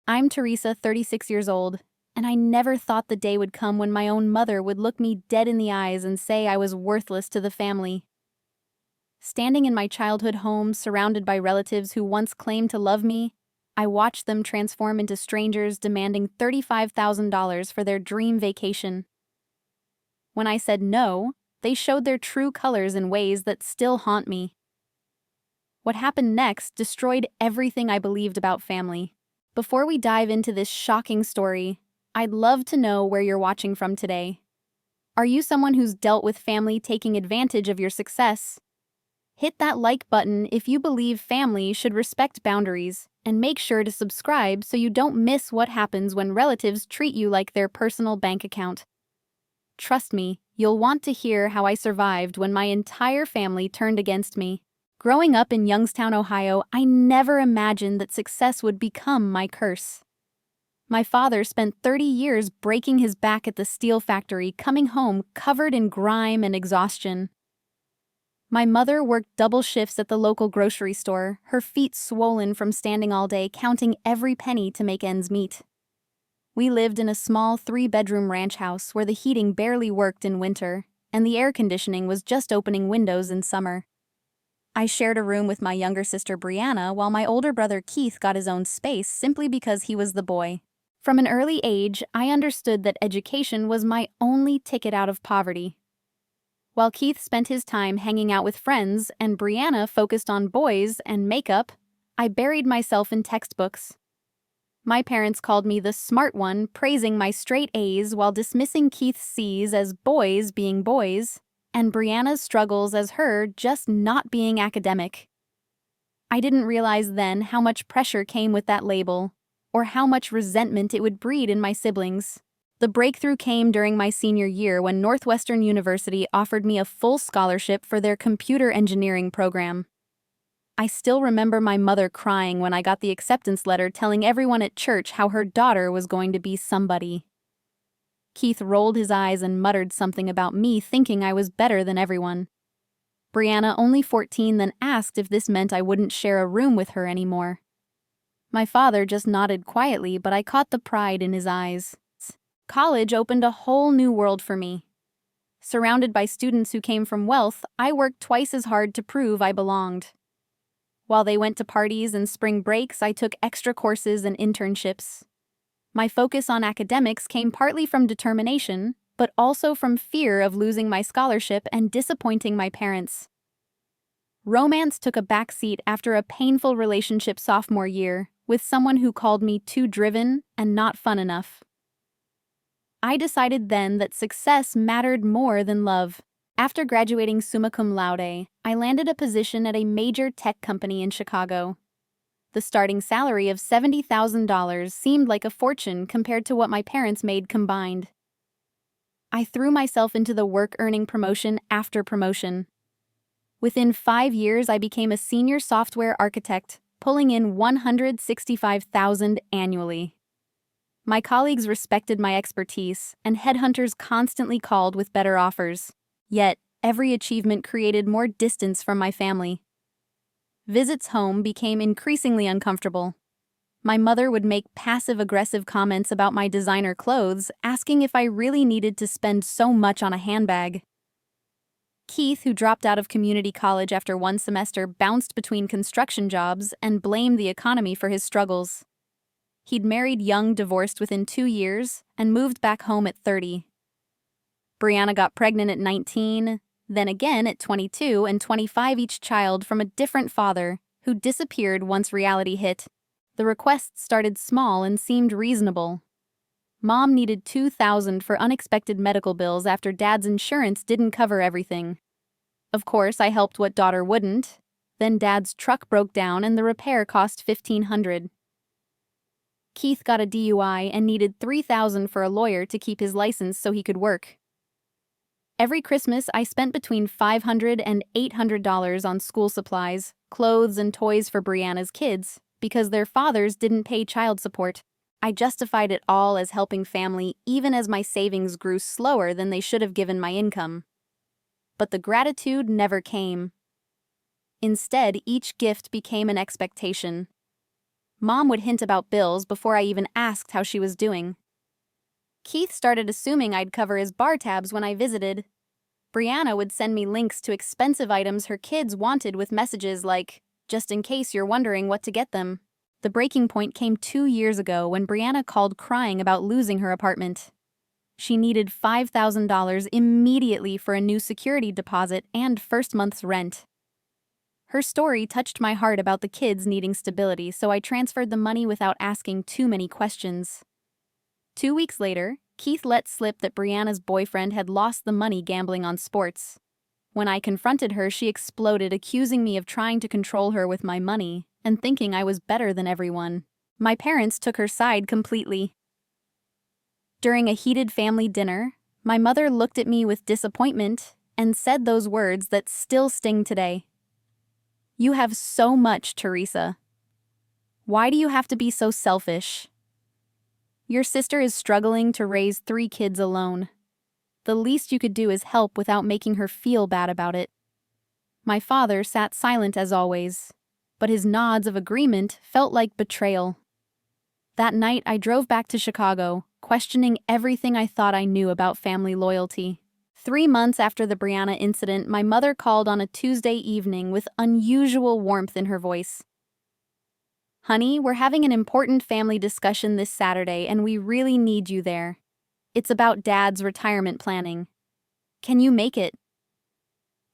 I'm Teresa, 36 years old, and I never thought the day would come when my own mother would look me dead in the eyes and say I was worthless to the family. Standing in my childhood home, surrounded by relatives who once claimed to love me, I watched them transform into strangers demanding $35,000 for their dream vacation. When I said no, they showed their true colors in ways that still haunt me. What happened next destroyed everything I believed about family. Before we dive into this shocking story, I'd love to know where you're watching from today. Are you someone who's dealt with family taking advantage of your success? Hit that like button if you believe family should respect boundaries, and make sure to subscribe so you don't miss what happens when relatives treat you like their personal bank account. Trust me, you'll want to hear how I survived when my entire family turned against me. Growing up in Youngstown, Ohio, I never imagined that success would become my curse. My father spent 30 years breaking his back at the steel factory, coming home covered in grime and exhaustion. My mother worked double shifts at the local grocery store, her feet swollen from standing all day, counting every penny to make ends meet. We lived in a small 3-bedroom ranch house where the heating barely worked in winter, and the air conditioning was just opening windows in summer. I shared a room with my younger sister Brianna while my older brother Keith got his own space simply because he was the boy. From an early age, I understood that education was my only ticket out of poverty. While Keith spent his time hanging out with friends and Brianna focused on boys and makeup, I buried myself in textbooks. My parents called me the smart one, praising my straight A's while dismissing Keith's C's as boys being boys, and Brianna's struggles as her just not being academic. I didn't realize then how much pressure came with that label, or how much resentment it would breed in my siblings. The breakthrough came during my senior year when Northwestern University offered me a full scholarship for their computer engineering program. I still remember my mother crying when I got the acceptance letter telling everyone at church how her daughter was going to be somebody. Keith rolled his eyes and muttered something about me thinking I was better than everyone. Brianna, only 14, then asked if this meant I wouldn't share a room with her anymore. My father just nodded quietly, but I caught the pride in his eyes. College opened a whole new world for me. Surrounded by students who came from wealth, I worked twice as hard to prove I belonged. While they went to parties and spring breaks, I took extra courses and internships. My focus on academics came partly from determination, but also from fear of losing my scholarship and disappointing my parents. Romance took a backseat after a painful relationship sophomore year with someone who called me too driven and not fun enough. I decided then that success mattered more than love. After graduating summa cum laude, I landed a position at a major tech company in Chicago. The starting salary of $70,000 seemed like a fortune compared to what my parents made combined. I threw myself into the work, earning promotion after promotion. Within 5 years, I became a senior software architect, pulling in $165,000 annually. My colleagues respected my expertise, and headhunters constantly called with better offers. Yet, every achievement created more distance from my family. Visits home became increasingly uncomfortable. My mother would make passive-aggressive comments about my designer clothes, asking if I really needed to spend so much on a handbag. Keith, who dropped out of community college after one semester, bounced between construction jobs and blamed the economy for his struggles. He'd married young, divorced within 2 years, and moved back home at 30. Brianna got pregnant at 19, then again at 22 and 25, each child from a different father, who disappeared once reality hit. The requests started small and seemed reasonable. Mom needed $2,000 for unexpected medical bills after Dad's insurance didn't cover everything. Of course, I helped what daughter wouldn't. Then Dad's truck broke down and the repair cost $1,500. Keith got a DUI and needed $3,000 for a lawyer to keep his license so he could work. Every Christmas, I spent between $500 and $800 on school supplies, clothes, and toys for Brianna's kids because their fathers didn't pay child support. I justified it all as helping family even as my savings grew slower than they should have given my income. But the gratitude never came. Instead, each gift became an expectation. Mom would hint about bills before I even asked how she was doing. Keith started assuming I'd cover his bar tabs when I visited. Brianna would send me links to expensive items her kids wanted with messages like, "Just in case you're wondering what to get them." The breaking point came 2 years ago when Brianna called crying about losing her apartment. She needed $5,000 immediately for a new security deposit and first month's rent. Her story touched my heart about the kids needing stability, so I transferred the money without asking too many questions. 2 weeks later, Keith let slip that Brianna's boyfriend had lost the money gambling on sports. When I confronted her, she exploded, accusing me of trying to control her with my money and thinking I was better than everyone. My parents took her side completely. During a heated family dinner, my mother looked at me with disappointment and said those words that still sting today. "You have so much, Teresa. Why do you have to be so selfish? Your sister is struggling to raise 3 kids alone. The least you could do is help without making her feel bad about it." My father sat silent as always, but his nods of agreement felt like betrayal. That night, I drove back to Chicago, questioning everything I thought I knew about family loyalty. 3 months after the Brianna incident, my mother called on a Tuesday evening with unusual warmth in her voice. "Honey, we're having an important family discussion this Saturday, and we really need you there. It's about Dad's retirement planning. Can you make it?"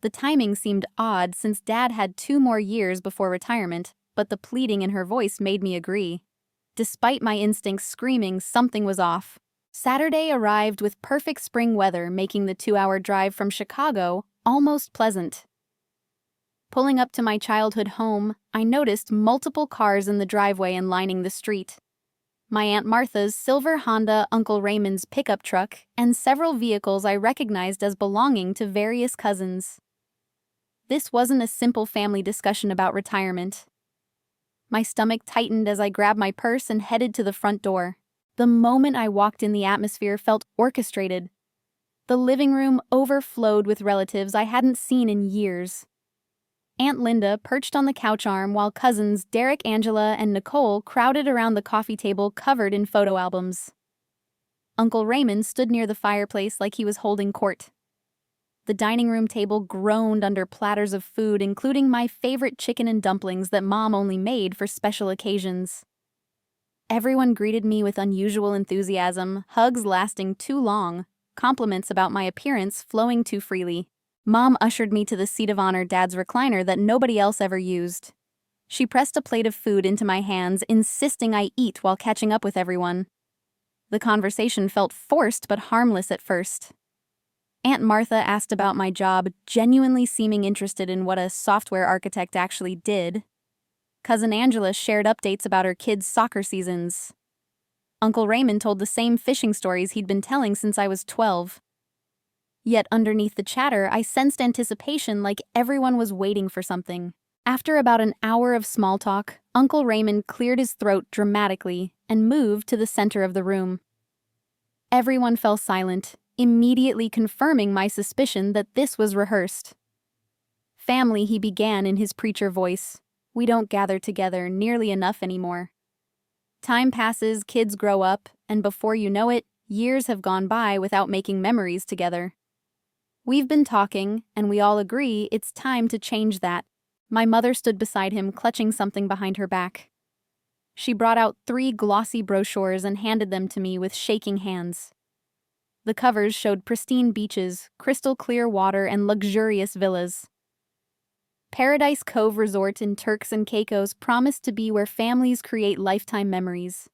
The timing seemed odd since Dad had 2 more years before retirement, but the pleading in her voice made me agree. Despite my instincts screaming something was off. Saturday arrived with perfect spring weather, making the 2-hour drive from Chicago almost pleasant. Pulling up to my childhood home, I noticed multiple cars in the driveway and lining the street. My Aunt Martha's silver Honda, Uncle Raymond's pickup truck, and several vehicles I recognized as belonging to various cousins. This wasn't a simple family discussion about retirement. My stomach tightened as I grabbed my purse and headed to the front door. The moment I walked in, the atmosphere felt orchestrated. The living room overflowed with relatives I hadn't seen in years. Aunt Linda perched on the couch arm while cousins Derek, Angela, and Nicole crowded around the coffee table covered in photo albums. Uncle Raymond stood near the fireplace like he was holding court. The dining room table groaned under platters of food, including my favorite chicken and dumplings that Mom only made for special occasions. Everyone greeted me with unusual enthusiasm, hugs lasting too long, compliments about my appearance flowing too freely. Mom ushered me to the seat of honor, Dad's recliner that nobody else ever used. She pressed a plate of food into my hands, insisting I eat while catching up with everyone. The conversation felt forced but harmless at first. Aunt Martha asked about my job, genuinely seeming interested in what a software architect actually did. Cousin Angela shared updates about her kids' soccer seasons. Uncle Raymond told the same fishing stories he'd been telling since I was 12. Yet underneath the chatter, I sensed anticipation, like everyone was waiting for something. After about an hour of small talk, Uncle Raymond cleared his throat dramatically and moved to the center of the room. Everyone fell silent, immediately confirming my suspicion that this was rehearsed. "Family," he began in his preacher voice. "We don't gather together nearly enough anymore. Time passes, kids grow up, and before you know it, years have gone by without making memories together. We've been talking, and we all agree it's time to change that." My mother stood beside him, clutching something behind her back. She brought out 3 glossy brochures and handed them to me with shaking hands. The covers showed pristine beaches, crystal clear water, and luxurious villas. Paradise Cove Resort in Turks and Caicos promised to be where families create lifetime memories.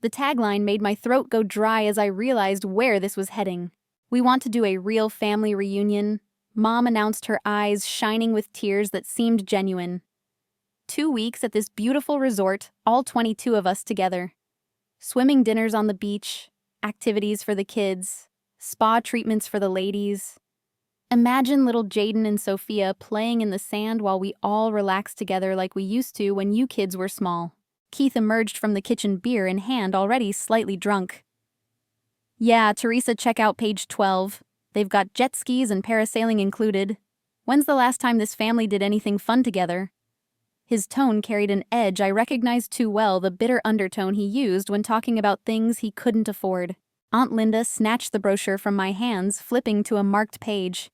The tagline made my throat go dry as I realized where this was heading. "We want to do a real family reunion," Mom announced, her eyes shining with tears that seemed genuine. 2 weeks at this beautiful resort, all 22 of us together. Swimming dinners on the beach, activities for the kids, spa treatments for the ladies. Imagine little Jaden and Sophia playing in the sand while we all relaxed together like we used to when you kids were small. Keith emerged from the kitchen, beer in hand, already slightly drunk. "Yeah, Teresa, check out page 12. They've got jet skis and parasailing included. When's the last time this family did anything fun together?" His tone carried an edge I recognized too well, the bitter undertone he used when talking about things he couldn't afford. Aunt Linda snatched the brochure from my hands, flipping to a marked page.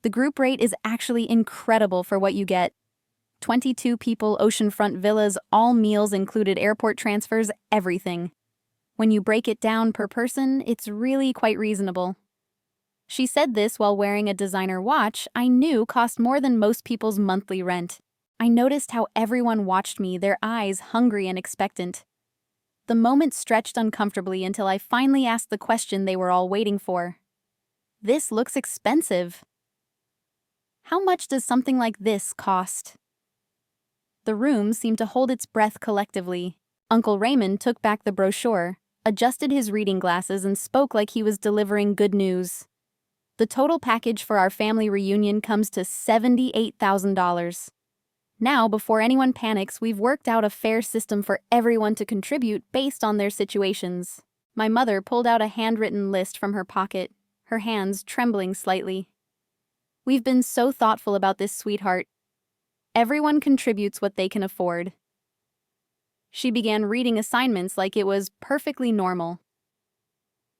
The group rate is actually incredible for what you get. 22 people, oceanfront villas, all meals included, airport transfers, everything. When you break it down per person, it's really quite reasonable. She said this while wearing a designer watch I knew cost more than most people's monthly rent. I noticed how everyone watched me, their eyes hungry and expectant. The moment stretched uncomfortably until I finally asked the question they were all waiting for. This looks expensive. How much does something like this cost? The room seemed to hold its breath collectively. Uncle Raymond took back the brochure, adjusted his reading glasses, and spoke like he was delivering good news. The total package for our family reunion comes to $78,000. Now, before anyone panics, we've worked out a fair system for everyone to contribute based on their situations. My mother pulled out a handwritten list from her pocket, her hands trembling slightly. We've been so thoughtful about this, sweetheart. Everyone contributes what they can afford. She began reading assignments like it was perfectly normal.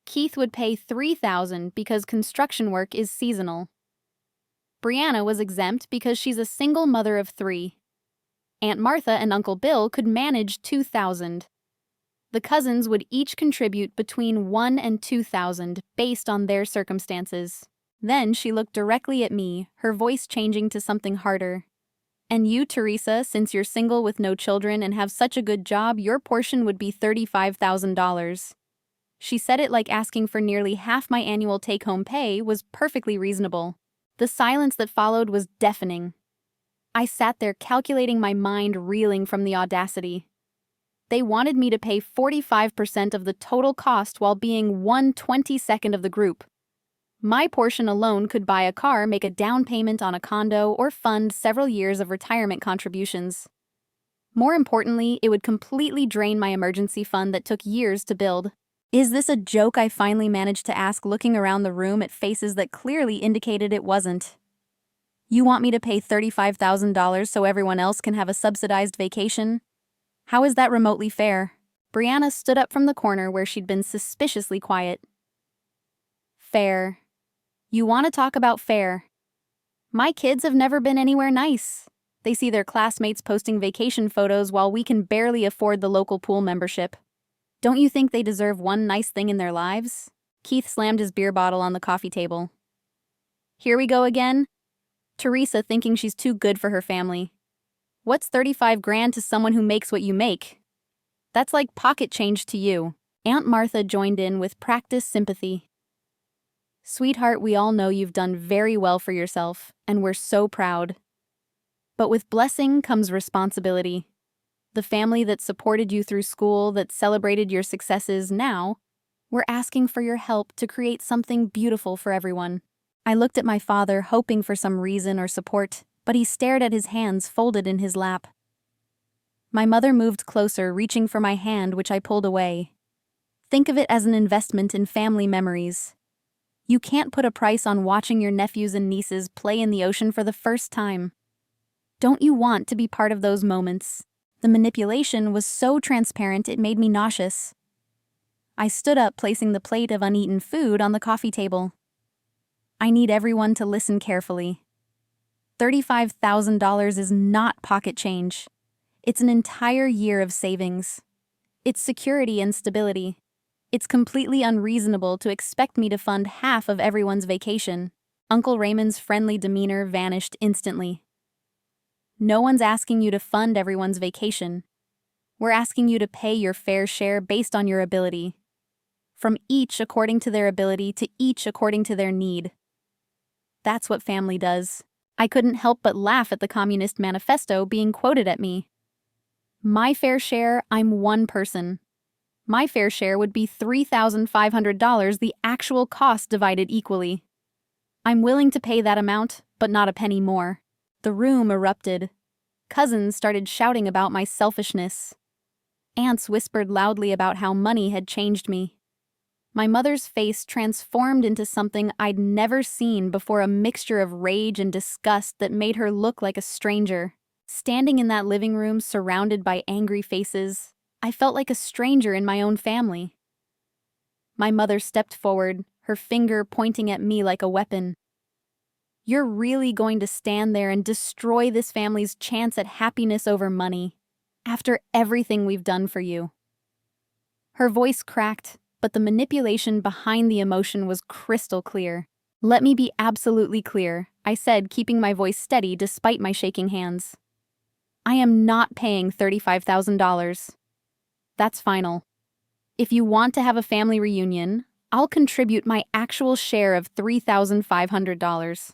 Keith would pay $3,000 because construction work is seasonal. Brianna was exempt because she's a single mother of 3. Aunt Martha and Uncle Bill could manage $2,000. The cousins would each contribute between $1,000 and $2,000 based on their circumstances. Then she looked directly at me, her voice changing to something harder. And you, Teresa, since you're single with no children and have such a good job, your portion would be $35,000. She said it like asking for nearly half my annual take-home pay was perfectly reasonable. The silence that followed was deafening. I sat there calculating, my mind reeling from the audacity. They wanted me to pay 45% of the total cost while being 1/22nd of the group. My portion alone could buy a car, make a down payment on a condo, or fund several years of retirement contributions. More importantly, it would completely drain my emergency fund that took years to build. Is this a joke? I finally managed to ask, looking around the room at faces that clearly indicated it wasn't. You want me to pay $35,000 so everyone else can have a subsidized vacation? How is that remotely fair? Brianna stood up from the corner where she'd been suspiciously quiet. Fair. You want to talk about fair? My kids have never been anywhere nice. They see their classmates posting vacation photos while we can barely afford the local pool membership. Don't you think they deserve one nice thing in their lives? Keith slammed his beer bottle on the coffee table. Here we go again? Teresa thinking she's too good for her family. What's 35 grand to someone who makes what you make? That's like pocket change to you. Aunt Martha joined in with practiced sympathy. Sweetheart, we all know you've done very well for yourself, and we're so proud. But with blessing comes responsibility. The family that supported you through school, that celebrated your successes, now, we're asking for your help to create something beautiful for everyone. I looked at my father, hoping for some reason or support, but he stared at his hands folded in his lap. My mother moved closer, reaching for my hand, which I pulled away. Think of it as an investment in family memories. You can't put a price on watching your nephews and nieces play in the ocean for the first time. Don't you want to be part of those moments? The manipulation was so transparent it made me nauseous. I stood up, placing the plate of uneaten food on the coffee table. I need everyone to listen carefully. $35,000 is not pocket change. It's an entire year of savings. It's security and stability. It's completely unreasonable to expect me to fund half of everyone's vacation. Uncle Raymond's friendly demeanor vanished instantly. No one's asking you to fund everyone's vacation. We're asking you to pay your fair share based on your ability. From each according to their ability to each according to their need. That's what family does. I couldn't help but laugh at the Communist Manifesto being quoted at me. My fair share, I'm one person. My fair share would be $3,500, the actual cost divided equally. I'm willing to pay that amount, but not a penny more. The room erupted. Cousins started shouting about my selfishness. Aunts whispered loudly about how money had changed me. My mother's face transformed into something I'd never seen before, a mixture of rage and disgust that made her look like a stranger. Standing in that living room surrounded by angry faces, I felt like a stranger in my own family. My mother stepped forward, her finger pointing at me like a weapon. "You're really going to stand there and destroy this family's chance at happiness over money, after everything we've done for you?" Her voice cracked, but the manipulation behind the emotion was crystal clear. "Let me be absolutely clear," I said, keeping my voice steady despite my shaking hands. "I am not paying $35,000. That's final. If you want to have a family reunion, I'll contribute my actual share of $3,500.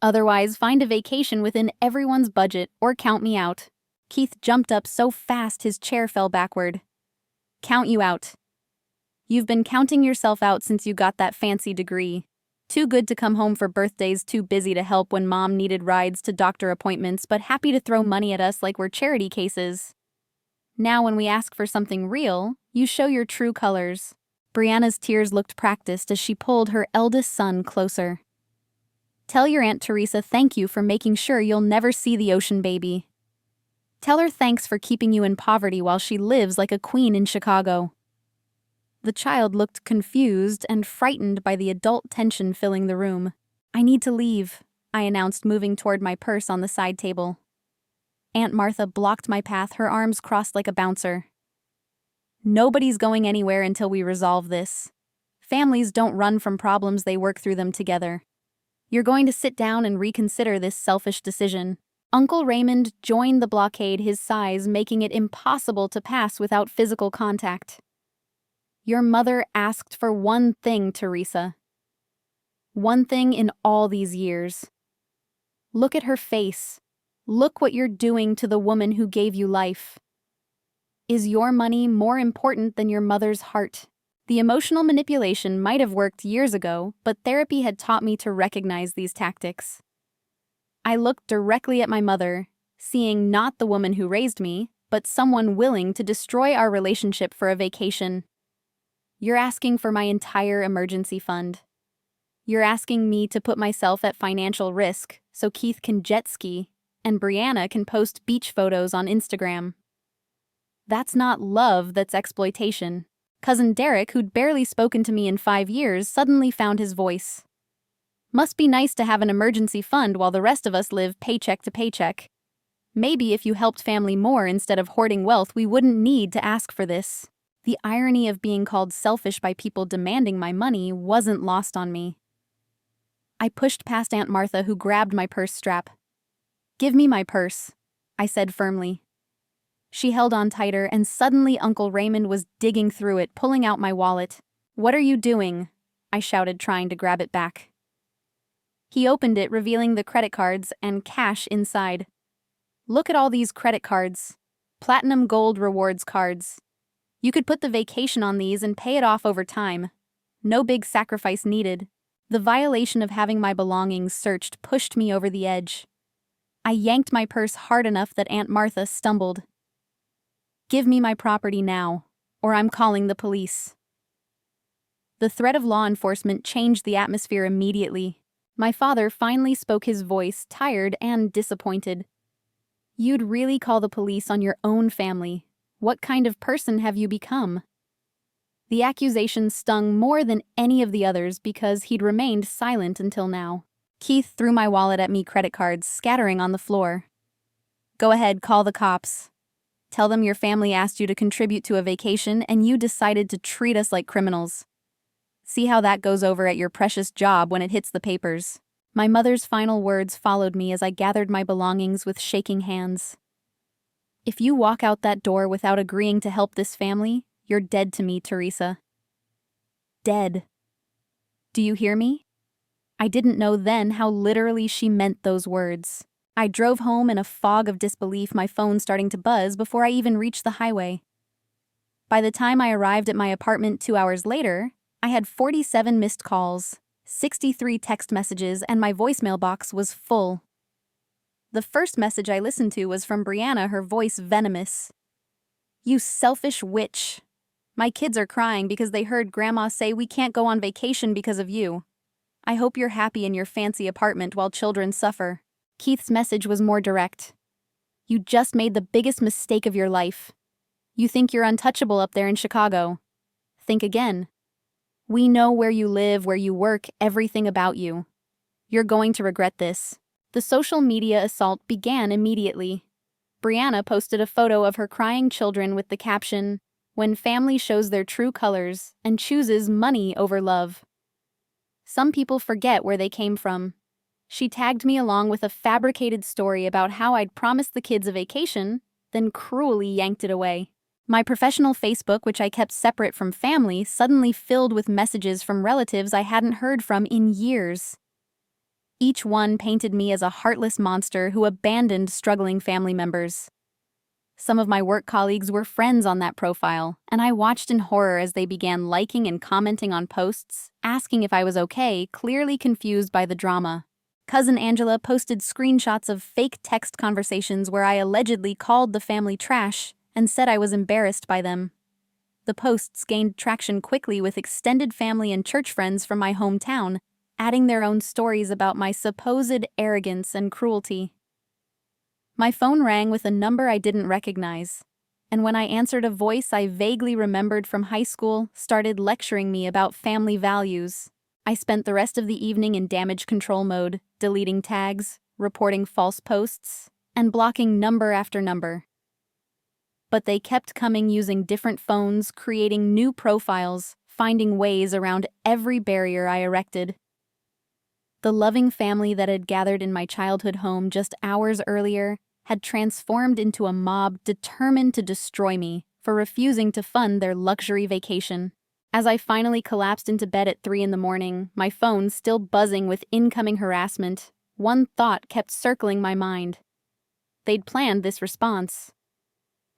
Otherwise, find a vacation within everyone's budget or count me out." Keith jumped up so fast his chair fell backward. "Count you out. You've been counting yourself out since you got that fancy degree. Too good to come home for birthdays, too busy to help when mom needed rides to doctor appointments, but happy to throw money at us like we're charity cases. Now when we ask for something real, you show your true colors." Brianna's tears looked practiced as she pulled her eldest son closer. "Tell your Aunt Teresa thank you for making sure you'll never see the ocean baby. Tell her thanks for keeping you in poverty while she lives like a queen in Chicago." The child looked confused and frightened by the adult tension filling the room. "I need to leave," I announced, moving toward my purse on the side table. Aunt Martha blocked my path, her arms crossed like a bouncer. "Nobody's going anywhere until we resolve this. Families don't run from problems, they work through them together. You're going to sit down and reconsider this selfish decision." Uncle Raymond joined the blockade, his size making it impossible to pass without physical contact. "Your mother asked for one thing, Teresa. One thing in all these years. Look at her face. Look what you're doing to the woman who gave you life. Is your money more important than your mother's heart?" The emotional manipulation might have worked years ago, but therapy had taught me to recognize these tactics. I looked directly at my mother, seeing not the woman who raised me, but someone willing to destroy our relationship for a vacation. "You're asking for my entire emergency fund. You're asking me to put myself at financial risk so Keith can jet ski and Brianna can post beach photos on Instagram. That's not love, that's exploitation." Cousin Derek, who'd barely spoken to me in 5 years, suddenly found his voice. "Must be nice to have an emergency fund while the rest of us live paycheck to paycheck. Maybe if you helped family more instead of hoarding wealth, we wouldn't need to ask for this." The irony of being called selfish by people demanding my money wasn't lost on me. I pushed past Aunt Martha, who grabbed my purse strap. "Give me my purse," I said firmly. She held on tighter, and suddenly Uncle Raymond was digging through it, pulling out my wallet. "What are you doing?" I shouted, trying to grab it back. He opened it, revealing the credit cards and cash inside. "Look at all these credit cards. Platinum Gold Rewards cards. You could put the vacation on these and pay it off over time. No big sacrifice needed." The violation of having my belongings searched pushed me over the edge. I yanked my purse hard enough that Aunt Martha stumbled. "Give me my property now, or I'm calling the police." The threat of law enforcement changed the atmosphere immediately. My father finally spoke, his voice tired and disappointed. "You'd really call the police on your own family? What kind of person have you become?" The accusation stung more than any of the others because he'd remained silent until now. Keith threw my wallet at me, credit cards scattering on the floor. "Go ahead, call the cops. Tell them your family asked you to contribute to a vacation and you decided to treat us like criminals. See how that goes over at your precious job when it hits the papers." My mother's final words followed me as I gathered my belongings with shaking hands. "If you walk out that door without agreeing to help this family, you're dead to me, Teresa. Dead. Do you hear me?" I didn't know then how literally she meant those words. I drove home in a fog of disbelief, my phone starting to buzz before I even reached the highway. By the time I arrived at my apartment 2 hours later, I had 47 missed calls, 63 text messages, and my voicemail box was full. The first message I listened to was from Brianna, her voice venomous. "You selfish witch. My kids are crying because they heard Grandma say we can't go on vacation because of you. I hope you're happy in your fancy apartment while children suffer." Keith's message was more direct. You just made the biggest mistake of your life. You think you're untouchable up there in Chicago. Think again. We know where you live, where you work, everything about you. You're going to regret this." The social media assault began immediately. Brianna posted a photo of her crying children with the caption, "When family shows their true colors and chooses money over love." Some people forget where they came from. She tagged me along with a fabricated story about how I'd promised the kids a vacation, then cruelly yanked it away. My professional Facebook, which I kept separate from family, suddenly filled with messages from relatives I hadn't heard from in years. Each one painted me as a heartless monster who abandoned struggling family members. Some of my work colleagues were friends on that profile, and I watched in horror as they began liking and commenting on posts, asking if I was okay, clearly confused by the drama. Cousin Angela posted screenshots of fake text conversations where I allegedly called the family trash and said I was embarrassed by them. The posts gained traction quickly with extended family and church friends from my hometown, adding their own stories about my supposed arrogance and cruelty. My phone rang with a number I didn't recognize, and when I answered, a voice I vaguely remembered from high school started lecturing me about family values. I spent the rest of the evening in damage control mode, deleting tags, reporting false posts, and blocking number after number. But they kept coming using different phones, creating new profiles, finding ways around every barrier I erected. The loving family that had gathered in my childhood home just hours earlier had transformed into a mob determined to destroy me for refusing to fund their luxury vacation. As I finally collapsed into bed at 3 a.m, my phone still buzzing with incoming harassment, one thought kept circling my mind. They'd planned this response.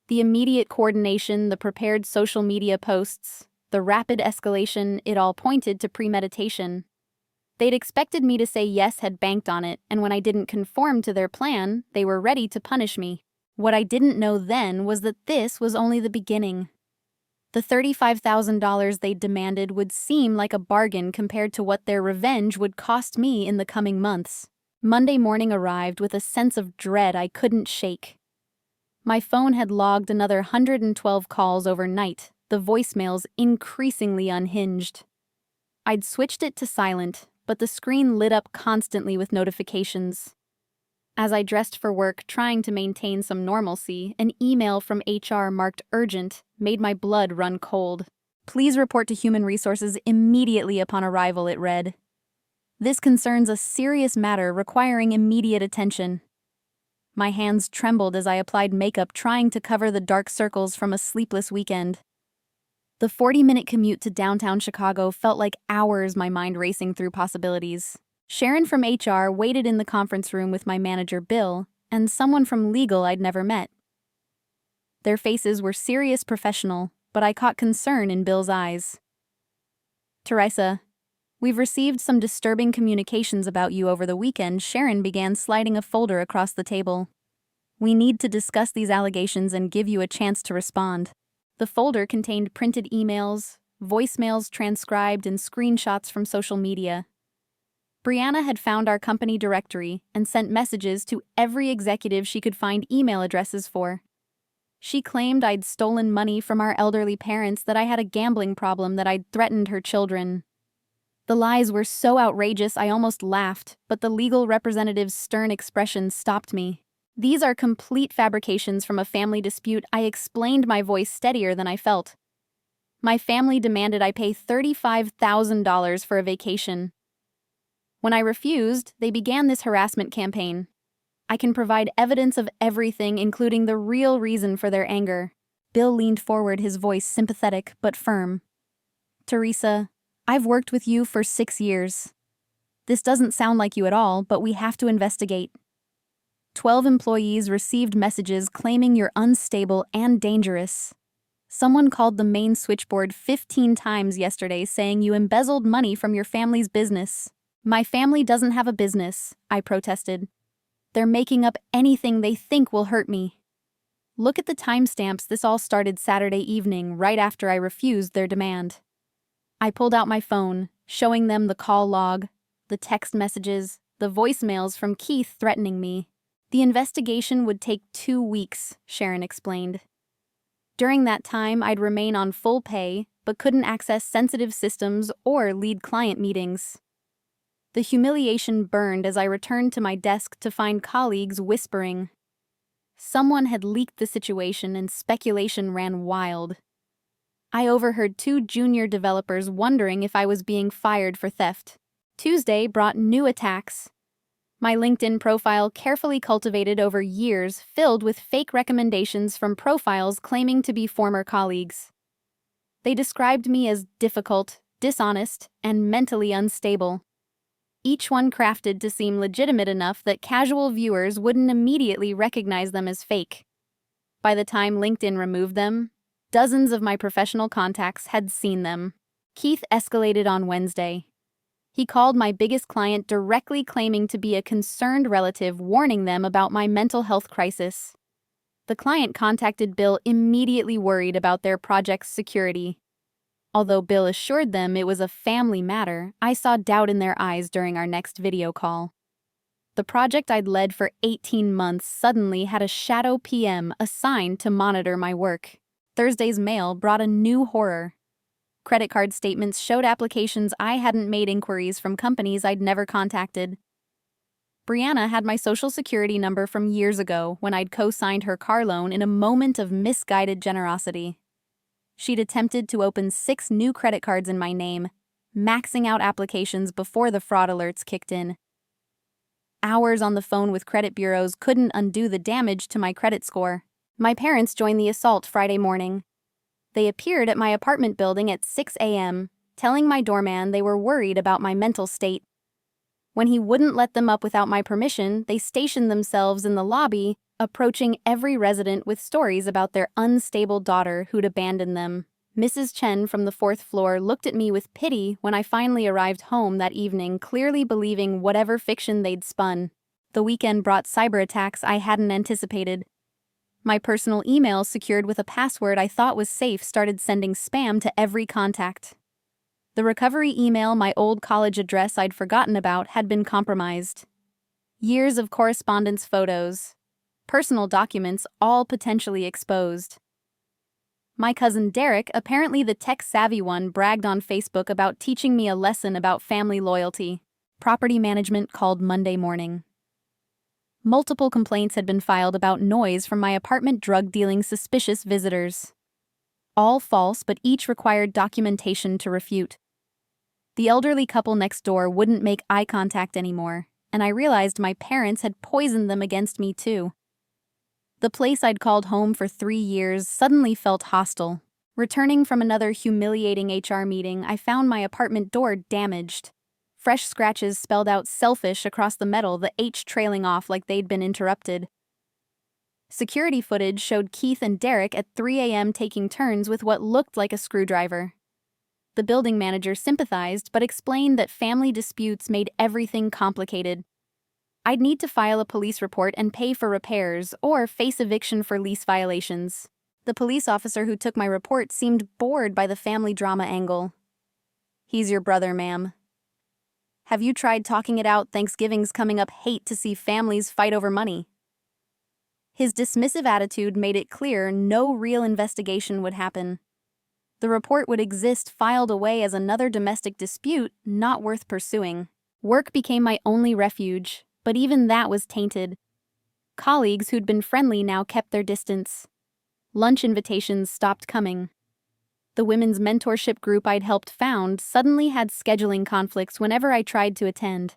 The immediate coordination, the prepared social media posts, the rapid escalation, it all pointed to premeditation. They'd expected me to say yes, had banked on it, and when I didn't conform to their plan, they were ready to punish me. What I didn't know then was that this was only the beginning. The $35,000 they demanded would seem like a bargain compared to what their revenge would cost me in the coming months. Monday morning arrived with a sense of dread I couldn't shake. My phone had logged another 112 calls overnight, the voicemails increasingly unhinged. I'd switched it to silent, but the screen lit up constantly with notifications. As I dressed for work, trying to maintain some normalcy, an email from HR marked urgent made my blood run cold. "Please report to Human Resources immediately upon arrival," it read. "This concerns a serious matter requiring immediate attention." My hands trembled as I applied makeup, trying to cover the dark circles from a sleepless weekend. The 40-minute commute to downtown Chicago felt like hours, my mind racing through possibilities. Sharon from HR waited in the conference room with my manager, Bill, and someone from legal I'd never met. Their faces were serious, professional, but I caught concern in Bill's eyes. "Teresa, we've received some disturbing communications about you over the weekend." Sharon began, sliding a folder across the table. "We need to discuss these allegations and give you a chance to respond." The folder contained printed emails, voicemails transcribed, and screenshots from social media. Brianna had found our company directory and sent messages to every executive she could find email addresses for. She claimed I'd stolen money from our elderly parents, that I had a gambling problem, that I'd threatened her children. The lies were so outrageous I almost laughed, but the legal representative's stern expression stopped me. "These are complete fabrications from a family dispute," I explained, my voice steadier than I felt. "My family demanded I pay $35,000 for a vacation. When I refused, they began this harassment campaign. I can provide evidence of everything, including the real reason for their anger." Bill leaned forward, his voice sympathetic but firm. "Teresa, I've worked with you for 6 years. This doesn't sound like you at all, but we have to investigate. 12 employees received messages claiming you're unstable and dangerous. Someone called the main switchboard 15 times yesterday saying you embezzled money from your family's business." "My family doesn't have a business," I protested. "They're making up anything they think will hurt me. Look at the timestamps. This all started Saturday evening, right after I refused their demand." I pulled out my phone, showing them the call log, the text messages, the voicemails from Keith threatening me. The investigation would take 2 weeks, Sharon explained. During that time, I'd remain on full pay, but couldn't access sensitive systems or lead client meetings. The humiliation burned as I returned to my desk to find colleagues whispering. Someone had leaked the situation and speculation ran wild. I overheard 2 junior developers wondering if I was being fired for theft. Tuesday brought new attacks. My LinkedIn profile, carefully cultivated over years, filled with fake recommendations from profiles claiming to be former colleagues. They described me as difficult, dishonest, and mentally unstable. Each one crafted to seem legitimate enough that casual viewers wouldn't immediately recognize them as fake. By the time LinkedIn removed them, dozens of my professional contacts had seen them. Keith escalated on Wednesday. He called my biggest client directly claiming to be a concerned relative, warning them about my mental health crisis. The client contacted Bill immediately worried about their project's security. Although Bill assured them it was a family matter, I saw doubt in their eyes during our next video call. The project I'd led for 18 months suddenly had a shadow PM assigned to monitor my work. Thursday's mail brought a new horror. Credit card statements showed applications I hadn't made inquiries from companies I'd never contacted. Brianna had my social security number from years ago when I'd co-signed her car loan in a moment of misguided generosity. She'd attempted to open 6 new credit cards in my name, maxing out applications before the fraud alerts kicked in. Hours on the phone with credit bureaus couldn't undo the damage to my credit score. My parents joined the assault Friday morning. They appeared at my apartment building at 6 a.m., telling my doorman they were worried about my mental state. When he wouldn't let them up without my permission, they stationed themselves in the lobby, approaching every resident with stories about their unstable daughter who'd abandoned them. Mrs. Chen from the 4th floor looked at me with pity when I finally arrived home that evening, clearly believing whatever fiction they'd spun. The weekend brought cyber attacks I hadn't anticipated. My personal email, secured with a password I thought was safe, started sending spam to every contact. The recovery email, my old college address I'd forgotten about, had been compromised. Years of correspondence, photos, personal documents, all potentially exposed. My cousin Derek, apparently the tech-savvy one, bragged on Facebook about teaching me a lesson about family loyalty. Property management called Monday morning. Multiple complaints had been filed about noise from my apartment drug-dealing suspicious visitors. All false, but each required documentation to refute. The elderly couple next door wouldn't make eye contact anymore, and I realized my parents had poisoned them against me too. The place I'd called home for 3 years suddenly felt hostile. Returning from another humiliating HR meeting, I found my apartment door damaged. Fresh scratches spelled out selfish across the metal, the H trailing off like they'd been interrupted. Security footage showed Keith and Derek at 3 a.m. taking turns with what looked like a screwdriver. The building manager sympathized but explained that family disputes made everything complicated. I'd need to file a police report and pay for repairs or face eviction for lease violations. The police officer who took my report seemed bored by the family drama angle. "He's your brother, ma'am. Have you tried talking it out? Thanksgiving's coming up. Hate to see families fight over money." His dismissive attitude made it clear no real investigation would happen. The report would exist filed away as another domestic dispute not worth pursuing. Work became my only refuge, but even that was tainted. Colleagues who'd been friendly now kept their distance. Lunch invitations stopped coming. The women's mentorship group I'd helped found suddenly had scheduling conflicts whenever I tried to attend.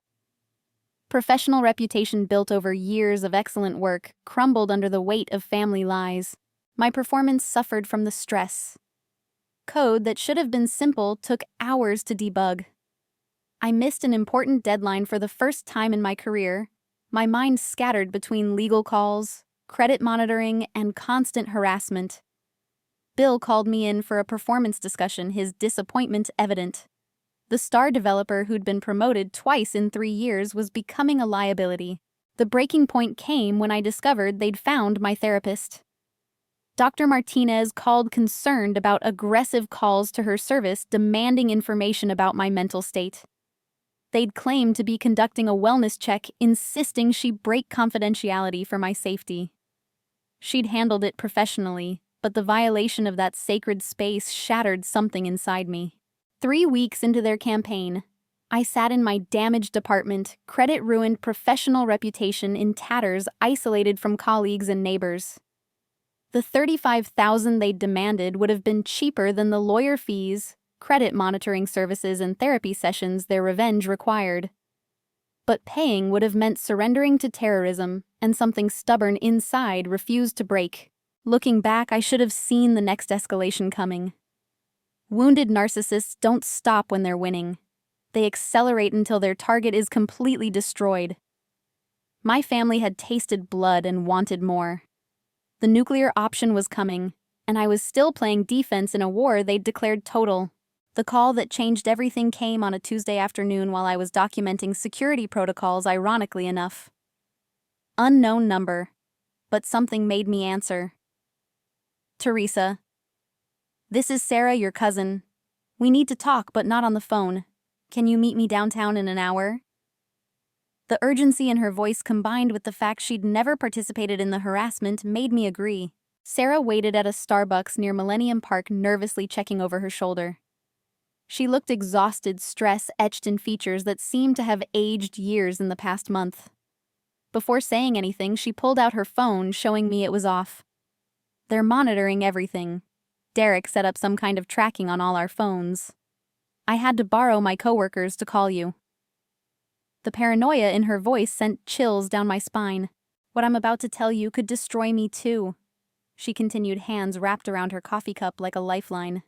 Professional reputation built over years of excellent work crumbled under the weight of family lies. My performance suffered from the stress. Code that should have been simple took hours to debug. I missed an important deadline for the first time in my career, my mind scattered between legal calls, credit monitoring, and constant harassment. Bill called me in for a performance discussion, his disappointment evident. The star developer who'd been promoted twice in 3 years was becoming a liability. The breaking point came when I discovered they'd found my therapist. Dr. Martinez called concerned about aggressive calls to her service demanding information about my mental state. They'd claimed to be conducting a wellness check, insisting she break confidentiality for my safety. She'd handled it professionally, but the violation of that sacred space shattered something inside me. 3 weeks into their campaign, I sat in my damaged apartment, credit-ruined professional reputation in tatters, isolated from colleagues and neighbors. The $35,000 they'd demanded would have been cheaper than the lawyer fees, credit monitoring services, and therapy sessions their revenge required. But paying would have meant surrendering to terrorism, and something stubborn inside refused to break. Looking back, I should have seen the next escalation coming. Wounded narcissists don't stop when they're winning. They accelerate until their target is completely destroyed. My family had tasted blood and wanted more. The nuclear option was coming, and I was still playing defense in a war they'd declared total. The call that changed everything came on a Tuesday afternoon while I was documenting security protocols, ironically enough. Unknown number, but something made me answer. Teresa. This is Sarah, your cousin. We need to talk, but not on the phone. Can you meet me downtown in an hour? The urgency in her voice, combined with the fact she'd never participated in the harassment, made me agree. Sarah waited at a Starbucks near Millennium Park, nervously checking over her shoulder. She looked exhausted, stress etched in features that seemed to have aged years in the past month. Before saying anything, she pulled out her phone, showing me it was off. They're monitoring everything. Derek set up some kind of tracking on all our phones. I had to borrow my coworkers to call you. The paranoia in her voice sent chills down my spine. What I'm about to tell you could destroy me too. She continued, hands wrapped around her coffee cup like a lifeline.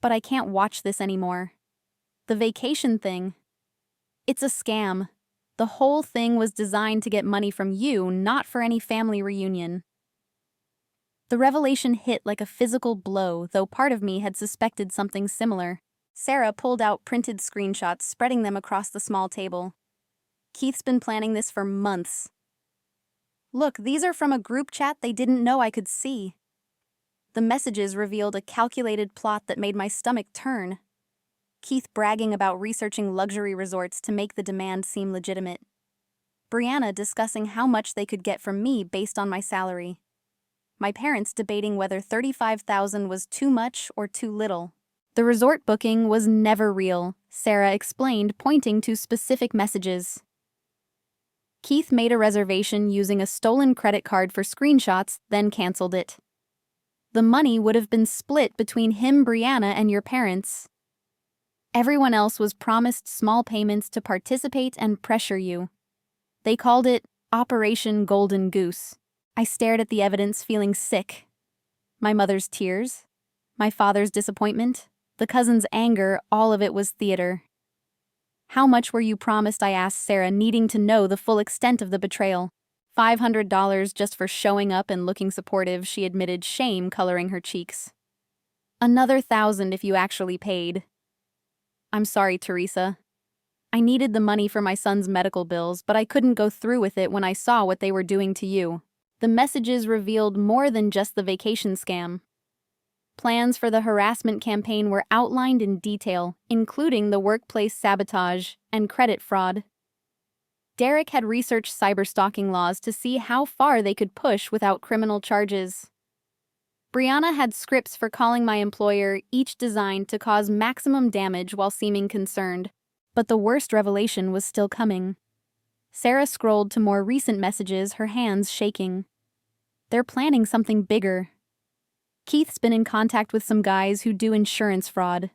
But I can't watch this anymore. The vacation thing. It's a scam. The whole thing was designed to get money from you, not for any family reunion. The revelation hit like a physical blow, though part of me had suspected something similar. Sarah pulled out printed screenshots, spreading them across the small table. Keith's been planning this for months. Look, these are from a group chat they didn't know I could see. The messages revealed a calculated plot that made my stomach turn. Keith bragging about researching luxury resorts to make the demand seem legitimate. Brianna discussing how much they could get from me based on my salary. My parents debating whether $35,000 was too much or too little. The resort booking was never real, Sarah explained, pointing to specific messages. Keith made a reservation using a stolen credit card for screenshots, then canceled it. The money would have been split between him, Brianna, and your parents. Everyone else was promised small payments to participate and pressure you. They called it Operation Golden Goose. I stared at the evidence, feeling sick. My mother's tears, my father's disappointment, the cousin's anger, all of it was theater. How much were you promised? I asked Sarah, needing to know the full extent of the betrayal. $500 just for showing up and looking supportive, she admitted, shame coloring her cheeks. Another $1,000 if you actually paid. I'm sorry, Teresa. I needed the money for my son's medical bills, but I couldn't go through with it when I saw what they were doing to you. The messages revealed more than just the vacation scam. Plans for the harassment campaign were outlined in detail, including the workplace sabotage and credit fraud. Derek had researched cyberstalking laws to see how far they could push without criminal charges. Brianna had scripts for calling my employer, each designed to cause maximum damage while seeming concerned. But the worst revelation was still coming. Sarah scrolled to more recent messages, her hands shaking. They're planning something bigger. Keith's been in contact with some guys who do insurance fraud.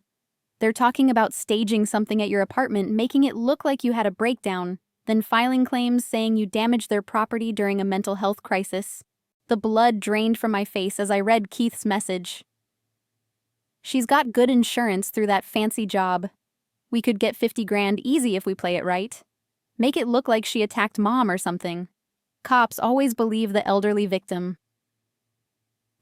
They're talking about staging something at your apartment, making it look like you had a breakdown, then filing claims saying you damaged their property during a mental health crisis. The blood drained from my face as I read Keith's message. She's got good insurance through that fancy job. We could get 50 grand easy if we play it right. Make it look like she attacked mom or something. Cops always believe the elderly victim.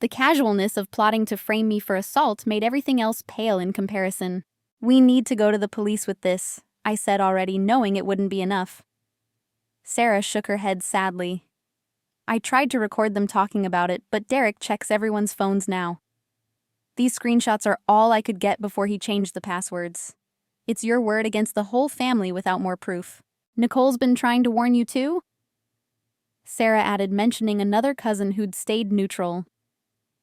The casualness of plotting to frame me for assault made everything else pale in comparison. We need to go to the police with this, I said, already knowing it wouldn't be enough. Sarah shook her head sadly. I tried to record them talking about it, but Derek checks everyone's phones now. These screenshots are all I could get before he changed the passwords. It's your word against the whole family without more proof. Nicole's been trying to warn you too? Sarah added, mentioning another cousin who'd stayed neutral.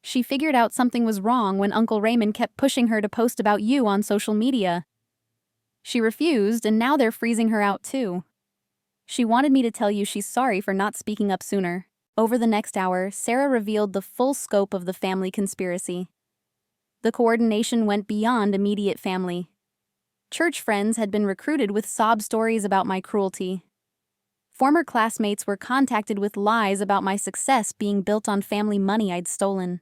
She figured out something was wrong when Uncle Raymond kept pushing her to post about you on social media. She refused, and now they're freezing her out too. She wanted me to tell you she's sorry for not speaking up sooner. Over the next hour, Sarah revealed the full scope of the family conspiracy. The coordination went beyond immediate family. Church friends had been recruited with sob stories about my cruelty. Former classmates were contacted with lies about my success being built on family money I'd stolen.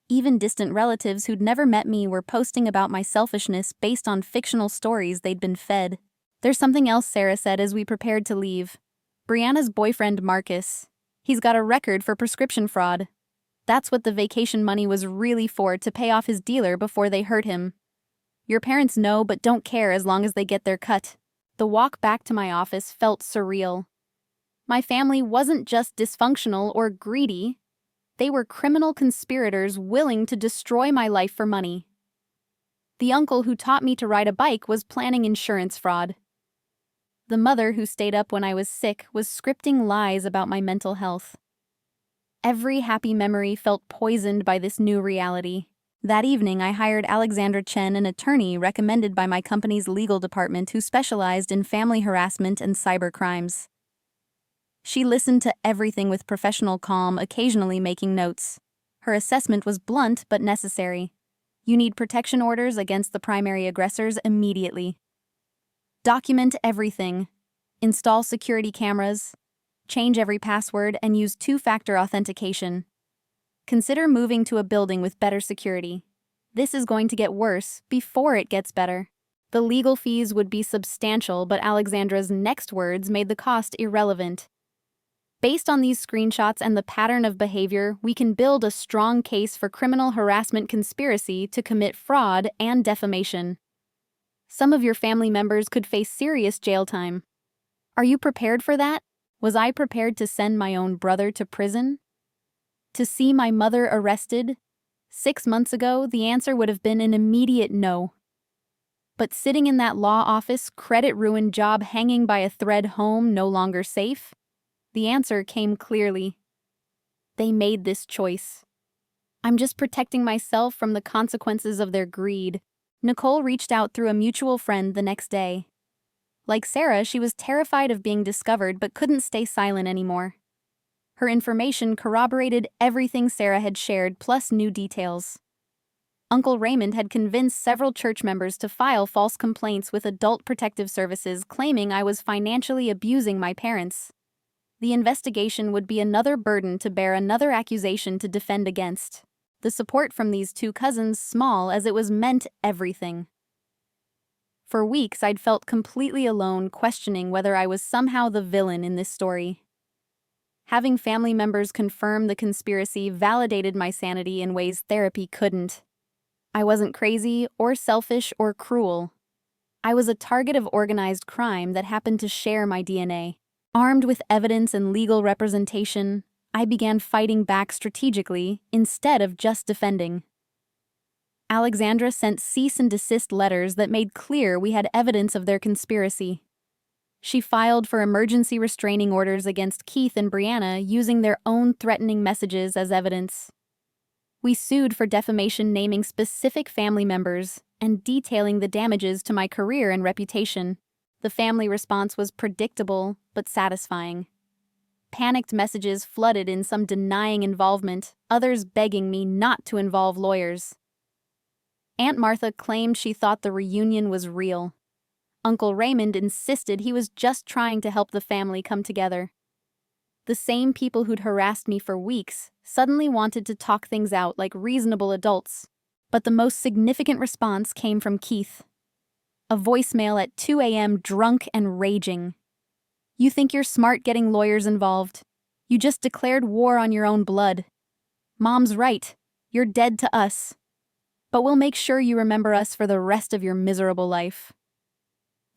Even distant relatives who'd never met me were posting about my selfishness based on fictional stories they'd been fed. There's something else, Sarah said as we prepared to leave. Brianna's boyfriend, Marcus. He's got a record for prescription fraud. That's what the vacation money was really for, to pay off his dealer before they hurt him. Your parents know but don't care as long as they get their cut. The walk back to my office felt surreal. My family wasn't just dysfunctional or greedy. They were criminal conspirators willing to destroy my life for money. The uncle who taught me to ride a bike was planning insurance fraud. The mother who stayed up when I was sick was scripting lies about my mental health. Every happy memory felt poisoned by this new reality. That evening, I hired Alexandra Chen, an attorney recommended by my company's legal department who specialized in family harassment and cyber crimes. She listened to everything with professional calm, occasionally making notes. Her assessment was blunt but necessary. You need protection orders against the primary aggressors immediately. Document everything. Install security cameras. Change every password and use two-factor authentication. Consider moving to a building with better security. This is going to get worse before it gets better. The legal fees would be substantial, but Alexandra's next words made the cost irrelevant. Based on these screenshots and the pattern of behavior, we can build a strong case for criminal harassment conspiracy to commit fraud and defamation. Some of your family members could face serious jail time. Are you prepared for that? Was I prepared to send my own brother to prison? To see my mother arrested? 6 months ago, the answer would have been an immediate no. But sitting in that law office, credit-ruined job hanging by a thread home, no longer safe? The answer came clearly. They made this choice. I'm just protecting myself from the consequences of their greed. Nicole reached out through a mutual friend the next day. Like Sarah, she was terrified of being discovered but couldn't stay silent anymore. Her information corroborated everything Sarah had shared, plus new details. Uncle Raymond had convinced several church members to file false complaints with Adult Protective Services claiming I was financially abusing my parents. The investigation would be another burden to bear, another accusation to defend against. The support from these two cousins, small as it was, meant everything. For weeks, I'd felt completely alone, questioning whether I was somehow the villain in this story. Having family members confirm the conspiracy validated my sanity in ways therapy couldn't. I wasn't crazy or selfish or cruel. I was a target of organized crime that happened to share my DNA. Armed with evidence and legal representation, I began fighting back strategically instead of just defending. Alexandra sent cease and desist letters that made clear we had evidence of their conspiracy. She filed for emergency restraining orders against Keith and Brianna using their own threatening messages as evidence. We sued for defamation, naming specific family members and detailing the damages to my career and reputation. The family response was predictable but satisfying. Panicked messages flooded in, some denying involvement, others begging me not to involve lawyers. Aunt Martha claimed she thought the reunion was real. Uncle Raymond insisted he was just trying to help the family come together. The same people who'd harassed me for weeks suddenly wanted to talk things out like reasonable adults. But the most significant response came from Keith. A voicemail at 2 a.m., drunk and raging. You think you're smart getting lawyers involved. You just declared war on your own blood. Mom's right. You're dead to us. But we'll make sure you remember us for the rest of your miserable life.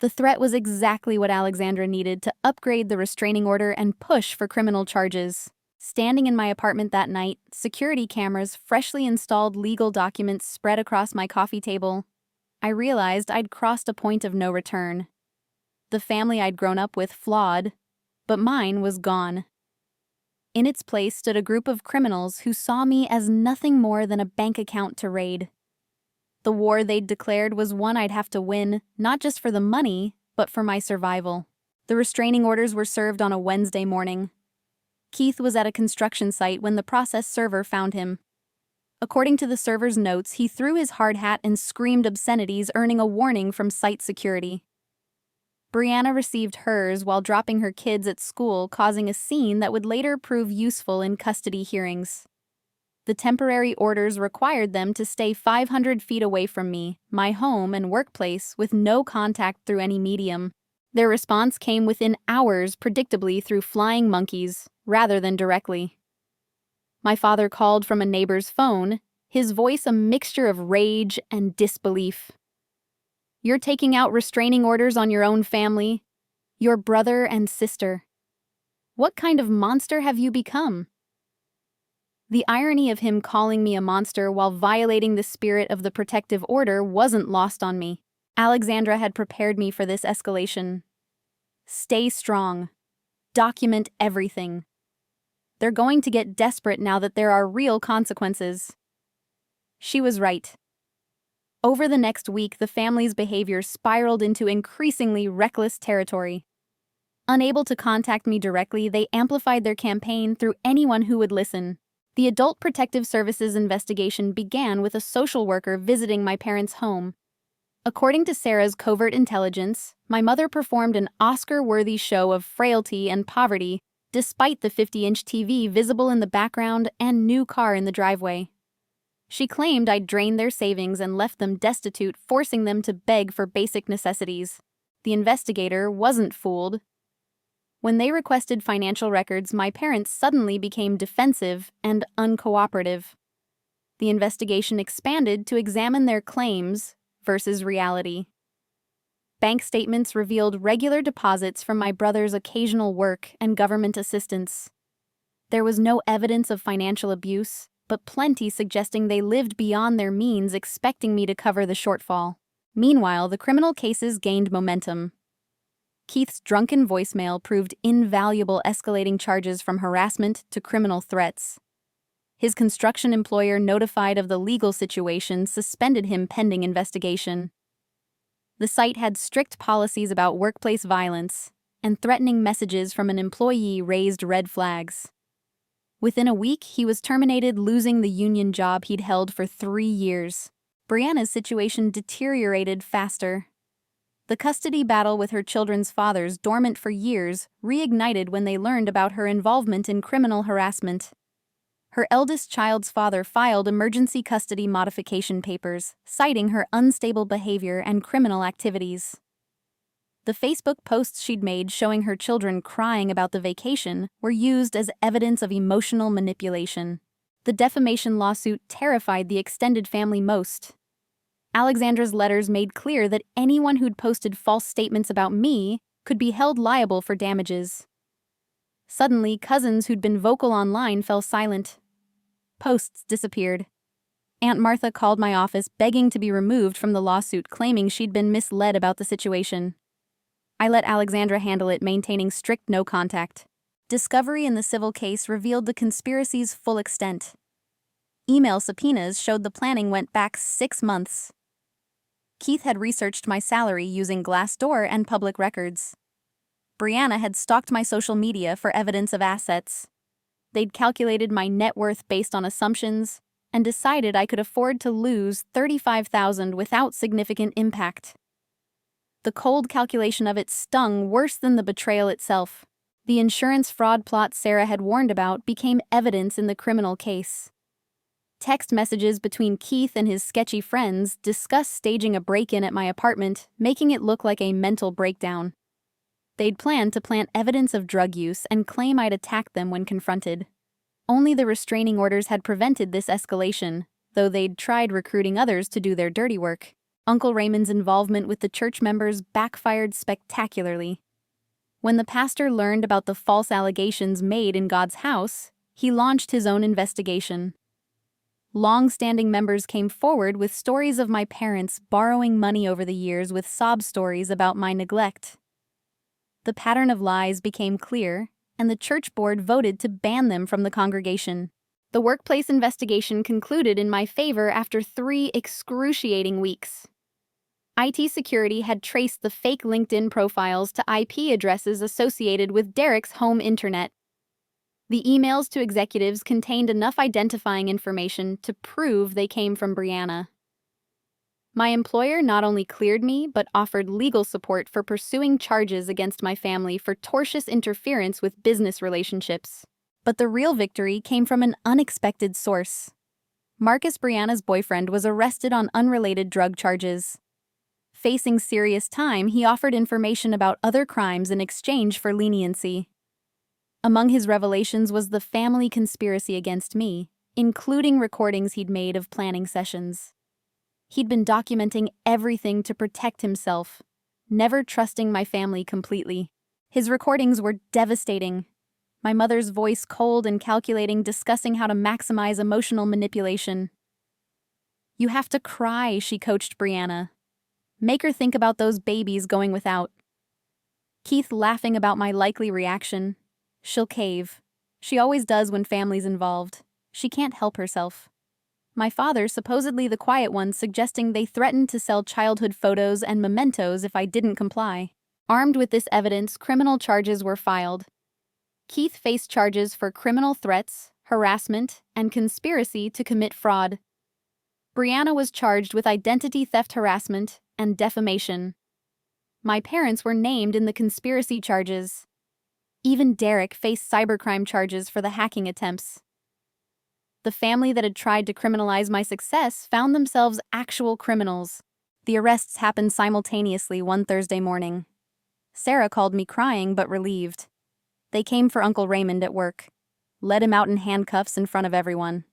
The threat was exactly what Alexandra needed to upgrade the restraining order and push for criminal charges. Standing in my apartment that night, security cameras, freshly installed legal documents spread across my coffee table. I realized I'd crossed a point of no return. The family I'd grown up with flawed, but mine was gone. In its place stood a group of criminals who saw me as nothing more than a bank account to raid. The war they'd declared was one I'd have to win, not just for the money, but for my survival. The restraining orders were served on a Wednesday morning. Keith was at a construction site when the process server found him. According to the server's notes, he threw his hard hat and screamed obscenities, earning a warning from site security. Brianna received hers while dropping her kids at school, causing a scene that would later prove useful in custody hearings. The temporary orders required them to stay 500 feet away from me, my home and workplace, with no contact through any medium. Their response came within hours, predictably through flying monkeys, rather than directly. My father called from a neighbor's phone, his voice a mixture of rage and disbelief. "You're taking out restraining orders on your own family, your brother and sister. What kind of monster have you become?" The irony of him calling me a monster while violating the spirit of the protective order wasn't lost on me. Alexandra had prepared me for this escalation. "Stay strong. Document everything. They're going to get desperate now that there are real consequences." She was right. Over the next week, the family's behavior spiraled into increasingly reckless territory. Unable to contact me directly, they amplified their campaign through anyone who would listen. The Adult Protective Services investigation began with a social worker visiting my parents' home. According to Sarah's covert intelligence, my mother performed an Oscar-worthy show of frailty and poverty despite the 50-inch TV visible in the background and new car in the driveway. She claimed I'd drained their savings and left them destitute, forcing them to beg for basic necessities. The investigator wasn't fooled. When they requested financial records, my parents suddenly became defensive and uncooperative. The investigation expanded to examine their claims versus reality. Bank statements revealed regular deposits from my brother's occasional work and government assistance. There was no evidence of financial abuse, but plenty suggesting they lived beyond their means, expecting me to cover the shortfall. Meanwhile, the criminal cases gained momentum. Keith's drunken voicemail proved invaluable, escalating charges from harassment to criminal threats. His construction employer, notified of the legal situation, suspended him pending investigation. The site had strict policies about workplace violence, and threatening messages from an employee raised red flags. Within a week, he was terminated, losing the union job he'd held for 3 years. Brianna's situation deteriorated faster. The custody battle with her children's fathers, dormant for years, reignited when they learned about her involvement in criminal harassment. Her eldest child's father filed emergency custody modification papers, citing her unstable behavior and criminal activities. The Facebook posts she'd made showing her children crying about the vacation were used as evidence of emotional manipulation. The defamation lawsuit terrified the extended family most. Alexandra's letters made clear that anyone who'd posted false statements about me could be held liable for damages. Suddenly, cousins who'd been vocal online fell silent. Posts disappeared. Aunt Martha called my office begging to be removed from the lawsuit, claiming she'd been misled about the situation. I let Alexandra handle it, maintaining strict no contact. Discovery in the civil case revealed the conspiracy's full extent. Email subpoenas showed the planning went back 6 months. Keith had researched my salary using Glassdoor and public records. Brianna had stalked my social media for evidence of assets. They'd calculated my net worth based on assumptions and decided I could afford to lose $35,000 without significant impact. The cold calculation of it stung worse than the betrayal itself. The insurance fraud plot Sarah had warned about became evidence in the criminal case. Text messages between Keith and his sketchy friends discussed staging a break-in at my apartment, making it look like a mental breakdown. They'd planned to plant evidence of drug use and claim I'd attacked them when confronted. Only the restraining orders had prevented this escalation, though they'd tried recruiting others to do their dirty work. Uncle Raymond's involvement with the church members backfired spectacularly. When the pastor learned about the false allegations made in God's house, he launched his own investigation. Long-standing members came forward with stories of my parents borrowing money over the years with sob stories about my neglect. The pattern of lies became clear, and the church board voted to ban them from the congregation. The workplace investigation concluded in my favor after 3 excruciating weeks. IT security had traced the fake LinkedIn profiles to IP addresses associated with Derek's home internet. The emails to executives contained enough identifying information to prove they came from Brianna. My employer not only cleared me, but offered legal support for pursuing charges against my family for tortious interference with business relationships. But the real victory came from an unexpected source. Marcus, Brianna's boyfriend, was arrested on unrelated drug charges. Facing serious time, he offered information about other crimes in exchange for leniency. Among his revelations was the family conspiracy against me, including recordings he'd made of planning sessions. He'd been documenting everything to protect himself, never trusting my family completely. His recordings were devastating. My mother's voice cold and calculating, discussing how to maximize emotional manipulation. "You have to cry," she coached Brianna. "Make her think about those babies going without." Keith laughing about my likely reaction. "She'll cave. She always does when family's involved. She can't help herself." My father, supposedly the quiet one, suggesting they threatened to sell childhood photos and mementos if I didn't comply. Armed with this evidence, criminal charges were filed. Keith faced charges for criminal threats, harassment, and conspiracy to commit fraud. Brianna was charged with identity theft harassment and defamation. My parents were named in the conspiracy charges. Even Derek faced cybercrime charges for the hacking attempts. The family that had tried to criminalize my success found themselves actual criminals. The arrests happened simultaneously one Thursday morning. Sarah called me crying but relieved. They came for Uncle Raymond at work, led him out in handcuffs in front of everyone.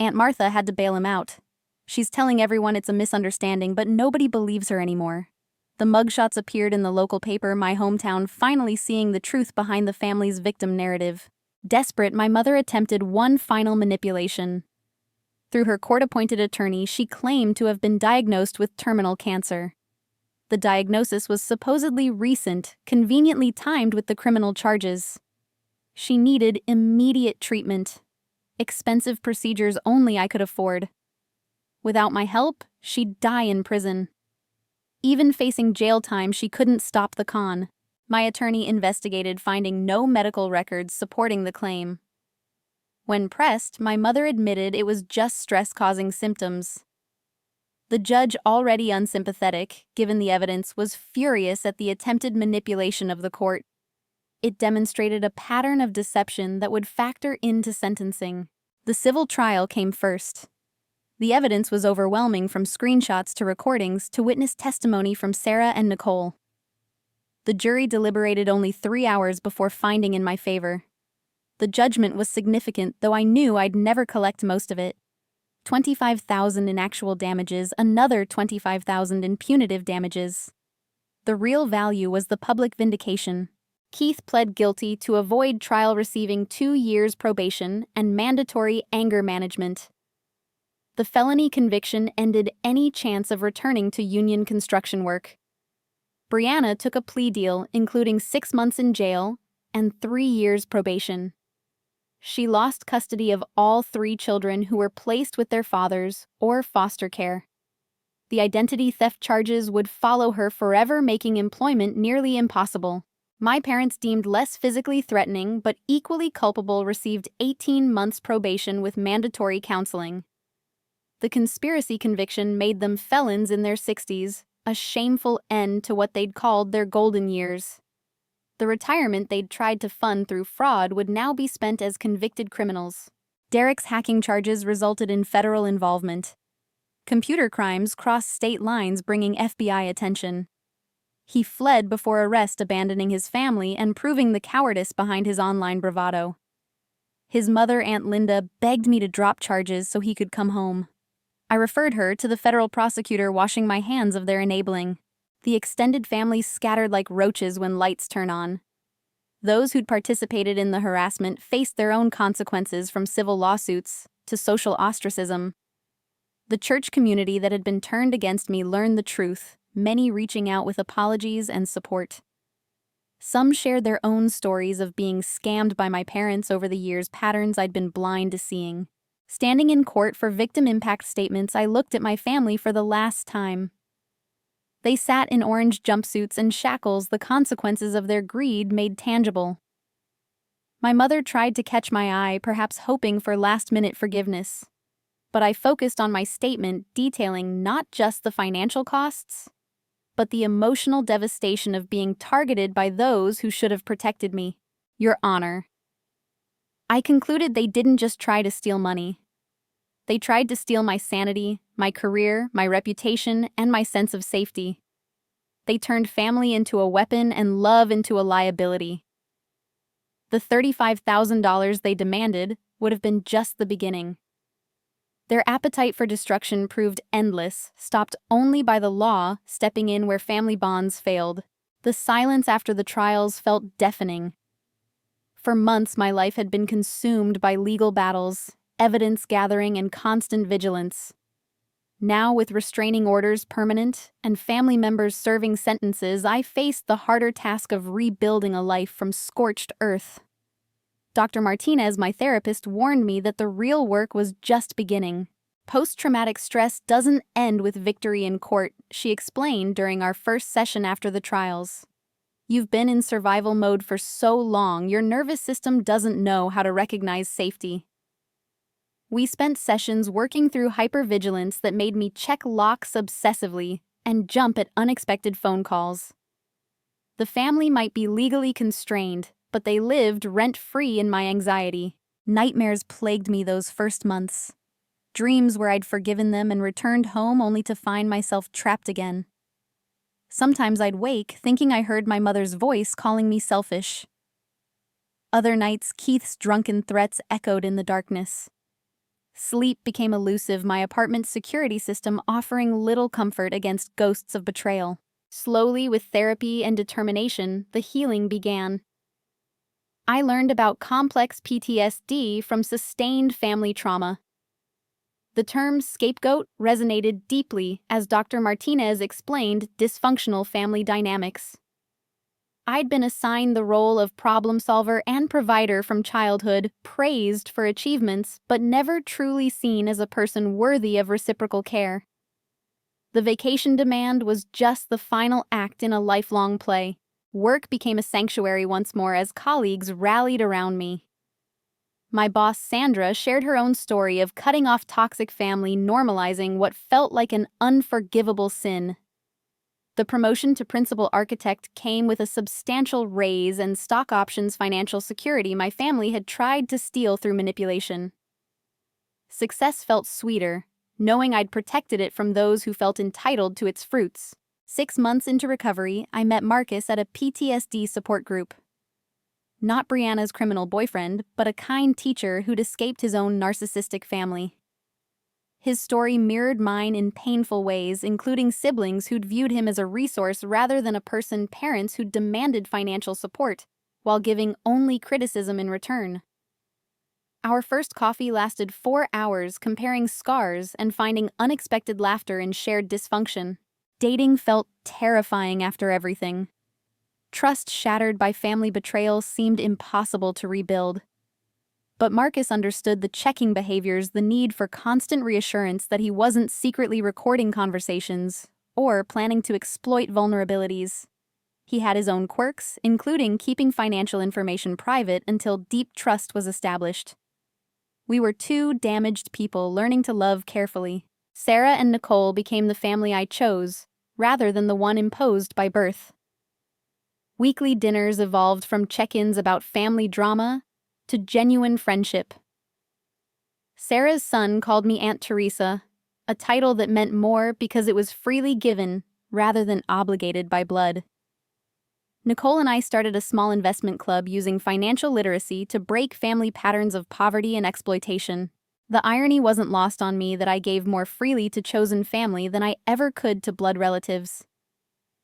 Aunt Martha had to bail him out. She's telling everyone it's a misunderstanding, but nobody believes her anymore. The mugshots appeared in the local paper, my hometown, finally seeing the truth behind the family's victim narrative. Desperate, my mother attempted one final manipulation. Through her court-appointed attorney, she claimed to have been diagnosed with terminal cancer. The diagnosis was supposedly recent, conveniently timed with the criminal charges. She needed immediate treatment. Expensive procedures only I could afford. Without my help, she'd die in prison. Even facing jail time, she couldn't stop the con. My attorney investigated, finding no medical records supporting the claim. When pressed, my mother admitted it was just stress-causing symptoms. The judge, already unsympathetic, given the evidence, was furious at the attempted manipulation of the court. It demonstrated a pattern of deception that would factor into sentencing. The civil trial came first. The evidence was overwhelming, from screenshots to recordings to witness testimony from Sarah and Nicole. The jury deliberated only 3 hours before finding in my favor. The judgment was significant, though I knew I'd never collect most of it. $25,000 in actual damages, another $25,000 in punitive damages. The real value was the public vindication. Keith pled guilty to avoid trial, receiving 2 years probation and mandatory anger management. The felony conviction ended any chance of returning to union construction work. Brianna took a plea deal, including 6 months in jail and 3 years probation. She lost custody of all 3 children who were placed with their fathers or foster care. The identity theft charges would follow her forever, making employment nearly impossible. My parents, deemed less physically threatening but equally culpable, received 18 months probation with mandatory counseling. The conspiracy conviction made them felons in their 60s, a shameful end to what they'd called their golden years. The retirement they'd tried to fund through fraud would now be spent as convicted criminals. Derek's hacking charges resulted in federal involvement. Computer crimes crossed state lines, bringing FBI attention. He fled before arrest, abandoning his family and proving the cowardice behind his online bravado. His mother, Aunt Linda, begged me to drop charges so he could come home. I referred her to the federal prosecutor, washing my hands of their enabling. The extended family scattered like roaches when lights turn on. Those who'd participated in the harassment faced their own consequences, from civil lawsuits to social ostracism. The church community that had been turned against me learned the truth, many reaching out with apologies and support. Some shared their own stories of being scammed by my parents over the years, patterns I'd been blind to seeing. Standing in court for victim impact statements, I looked at my family for the last time. They sat in orange jumpsuits and shackles, the consequences of their greed made tangible. My mother tried to catch my eye, perhaps hoping for last-minute forgiveness. But I focused on my statement, detailing not just the financial costs, but the emotional devastation of being targeted by those who should have protected me. Your Honor. I concluded they didn't just try to steal money. They tried to steal my sanity, my career, my reputation, and my sense of safety. They turned family into a weapon and love into a liability. The $35,000 they demanded would have been just the beginning. Their appetite for destruction proved endless, stopped only by the law stepping in where family bonds failed. The silence after the trials felt deafening. For months, my life had been consumed by legal battles, evidence gathering, and constant vigilance. Now, with restraining orders permanent and family members serving sentences, I faced the harder task of rebuilding a life from scorched earth. Dr. Martinez, my therapist, warned me that the real work was just beginning. Post-traumatic stress doesn't end with victory in court, she explained during our first session after the trials. You've been in survival mode for so long, your nervous system doesn't know how to recognize safety. We spent sessions working through hypervigilance that made me check locks obsessively and jump at unexpected phone calls. The family might be legally constrained, but they lived rent-free in my anxiety. Nightmares plagued me those first months. Dreams where I'd forgiven them and returned home only to find myself trapped again. Sometimes I'd wake thinking I heard my mother's voice calling me selfish. Other nights, Keith's drunken threats echoed in the darkness. Sleep became elusive, my apartment's security system offering little comfort against ghosts of betrayal. Slowly, with therapy and determination, the healing began. I learned about complex PTSD from sustained family trauma. The term scapegoat resonated deeply as Dr. Martinez explained dysfunctional family dynamics. I'd been assigned the role of problem solver and provider from childhood, praised for achievements, but never truly seen as a person worthy of reciprocal care. The vacation demand was just the final act in a lifelong play. Work became a sanctuary once more as colleagues rallied around me. My boss, Sandra, shared her own story of cutting off toxic family, normalizing what felt like an unforgivable sin. The promotion to principal architect came with a substantial raise and stock options financial security my family had tried to steal through manipulation. Success felt sweeter, knowing I'd protected it from those who felt entitled to its fruits. 6 months into recovery, I met Marcus at a PTSD support group. Not Brianna's criminal boyfriend, but a kind teacher who'd escaped his own narcissistic family. His story mirrored mine in painful ways, including siblings who'd viewed him as a resource rather than a person, parents who'd demanded financial support, while giving only criticism in return. Our first coffee lasted 4 hours, comparing scars and finding unexpected laughter in shared dysfunction. Dating felt terrifying after everything. Trust shattered by family betrayal seemed impossible to rebuild. But Marcus understood the checking behaviors, the need for constant reassurance that he wasn't secretly recording conversations or planning to exploit vulnerabilities. He had his own quirks, including keeping financial information private until deep trust was established. We were two damaged people learning to love carefully. Sarah and Nicole became the family I chose, rather than the one imposed by birth. Weekly dinners evolved from check-ins about family drama to genuine friendship. Sarah's son called me Aunt Teresa, a title that meant more because it was freely given rather than obligated by blood. Nicole and I started a small investment club using financial literacy to break family patterns of poverty and exploitation. The irony wasn't lost on me that I gave more freely to chosen family than I ever could to blood relatives.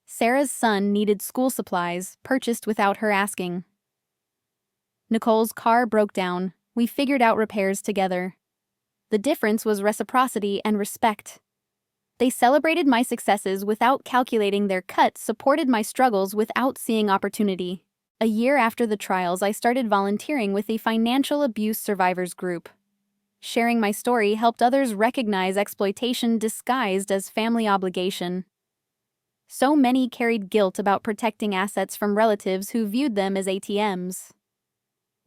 Sarah's son needed school supplies, purchased without her asking. Nicole's car broke down. We figured out repairs together. The difference was reciprocity and respect. They celebrated my successes without calculating their cut, supported my struggles without seeing opportunity. A year after the trials, I started volunteering with a financial abuse survivors group. Sharing my story helped others recognize exploitation disguised as family obligation. So many carried guilt about protecting assets from relatives who viewed them as ATMs.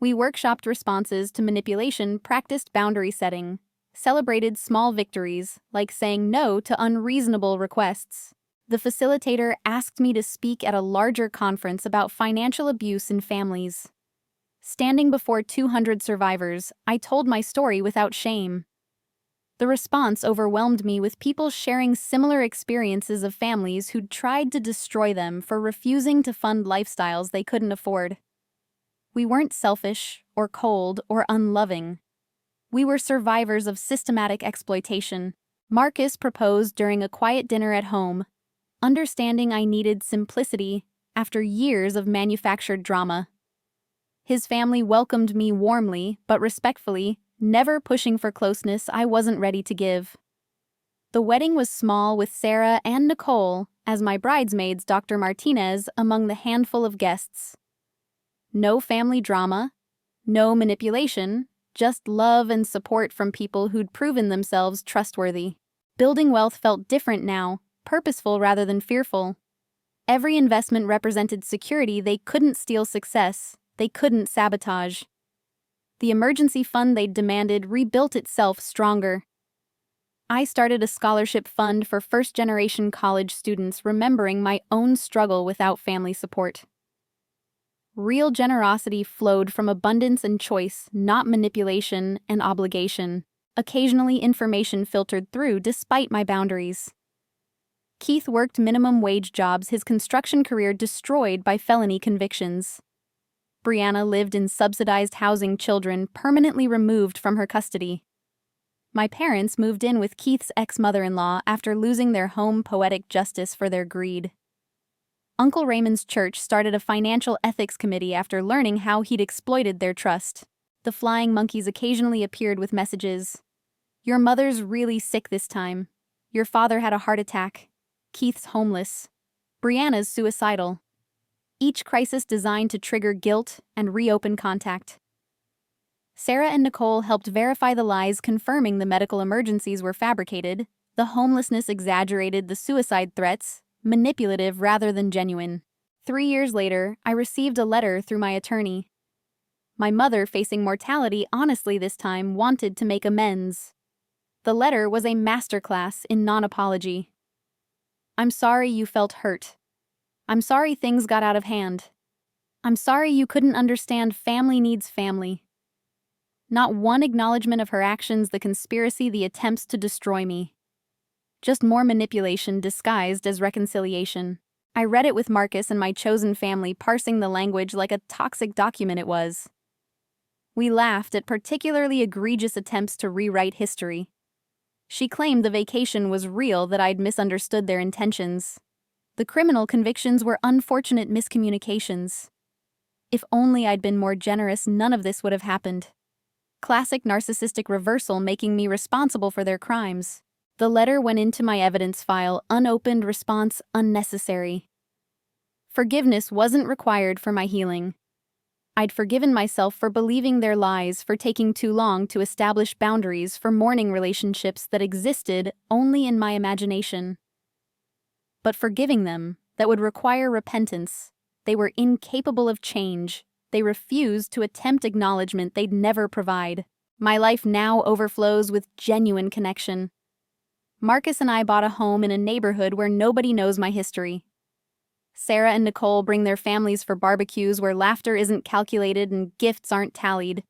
We workshopped responses to manipulation, practiced boundary setting, celebrated small victories, like saying no to unreasonable requests. The facilitator asked me to speak at a larger conference about financial abuse in families. Standing before 200 survivors, I told my story without shame. The response overwhelmed me, with people sharing similar experiences of families who'd tried to destroy them for refusing to fund lifestyles they couldn't afford. We weren't selfish, or cold, or unloving. We were survivors of systematic exploitation. Marcus proposed during a quiet dinner at home, understanding I needed simplicity after years of manufactured drama. His family welcomed me warmly but respectfully, never pushing for closeness I wasn't ready to give. The wedding was small, with Sarah and Nicole as my bridesmaids, Dr. Martinez among the handful of guests. No family drama, no manipulation, just love and support from people who'd proven themselves trustworthy. Building wealth felt different now, purposeful rather than fearful. Every investment represented security. They couldn't steal success, they couldn't sabotage. The emergency fund they'd demanded rebuilt itself stronger. I started a scholarship fund for first-generation college students, remembering my own struggle without family support. Real generosity flowed from abundance and choice, not manipulation and obligation. Occasionally, information filtered through despite my boundaries. Keith worked minimum wage jobs, his construction career destroyed by felony convictions. Brianna lived in subsidized housing, children permanently removed from her custody. My parents moved in with Keith's ex-mother-in-law after losing their home, poetic justice for their greed. Uncle Raymond's church started a financial ethics committee after learning how he'd exploited their trust. The flying monkeys occasionally appeared with messages. "Your mother's really sick this time. Your father had a heart attack. Keith's homeless. Brianna's suicidal." Each crisis designed to trigger guilt and reopen contact. Sarah and Nicole helped verify the lies, confirming the medical emergencies were fabricated, the homelessness exaggerated, the suicide threats manipulative rather than genuine. 3 years later, I received a letter through my attorney. My mother, facing mortality honestly this time, wanted to make amends. The letter was a masterclass in non-apology. "I'm sorry you felt hurt. I'm sorry things got out of hand. I'm sorry you couldn't understand family needs family." Not one acknowledgement of her actions, the conspiracy, the attempts to destroy me. Just more manipulation disguised as reconciliation. I read it with Marcus and my chosen family, parsing the language like a toxic document it was. We laughed at particularly egregious attempts to rewrite history. She claimed the vacation was real, that I'd misunderstood their intentions. The criminal convictions were unfortunate miscommunications. If only I'd been more generous, none of this would have happened. Classic narcissistic reversal, making me responsible for their crimes. The letter went into my evidence file, unopened, response unnecessary. Forgiveness wasn't required for my healing. I'd forgiven myself for believing their lies, for taking too long to establish boundaries, for mourning relationships that existed only in my imagination. But forgiving them, that would require repentance. They were incapable of change. They refused to attempt acknowledgement they'd never provide. My life now overflows with genuine connection. Marcus and I bought a home in a neighborhood where nobody knows my history. Sarah and Nicole bring their families for barbecues where laughter isn't calculated and gifts aren't tallied.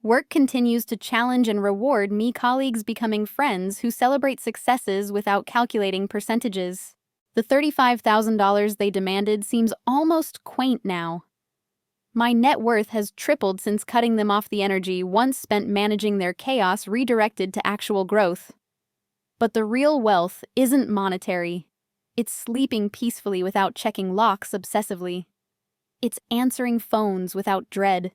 Work continues to challenge and reward me, colleagues becoming friends who celebrate successes without calculating percentages. The $35,000 they demanded seems almost quaint now. My net worth has tripled since cutting them off. The energy once spent managing their chaos redirected to actual growth. But the real wealth isn't monetary. It's sleeping peacefully without checking locks obsessively. It's answering phones without dread.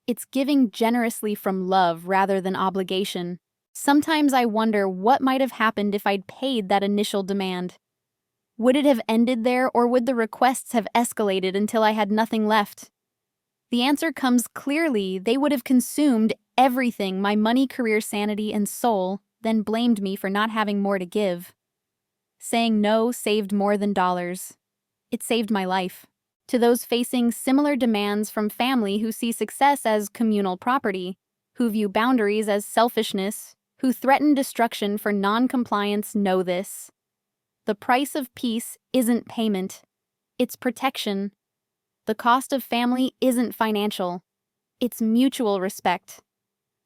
It's giving generously from love rather than obligation. Sometimes I wonder what might have happened if I'd paid that initial demand. Would it have ended there, or would the requests have escalated until I had nothing left? The answer comes clearly: they would have consumed everything, my money, career, sanity, and soul, then blamed me for not having more to give. Saying no saved more than dollars. It saved my life. To those facing similar demands from family who see success as communal property, who view boundaries as selfishness, who threaten destruction for non-compliance, know this. The price of peace isn't payment, it's protection. The cost of family isn't financial, it's mutual respect.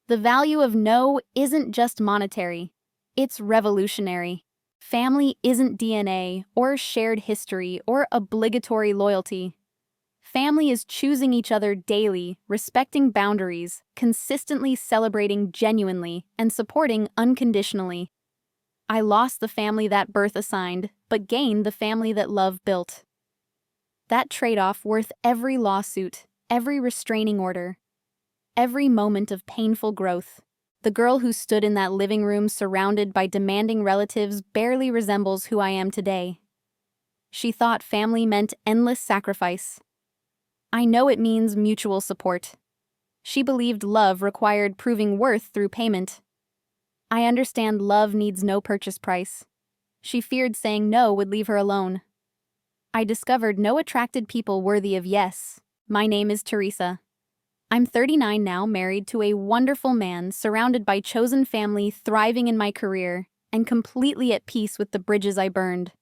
The value of no isn't just monetary, it's revolutionary. Family isn't DNA or shared history or obligatory loyalty. Family is choosing each other daily, respecting boundaries, consistently celebrating genuinely, and supporting unconditionally. I lost the family that birth assigned, but gained the family that love built. That trade-off worth every lawsuit, every restraining order, every moment of painful growth. The girl who stood in that living room surrounded by demanding relatives barely resembles who I am today. She thought family meant endless sacrifice. I know it means mutual support. She believed love required proving worth through payment. I understand love needs no purchase price. She feared saying no would leave her alone. I discovered no attracted people worthy of yes. My name is Teresa. I'm 39 now, married to a wonderful man, surrounded by chosen family, thriving in my career, and completely at peace with the bridges I burned.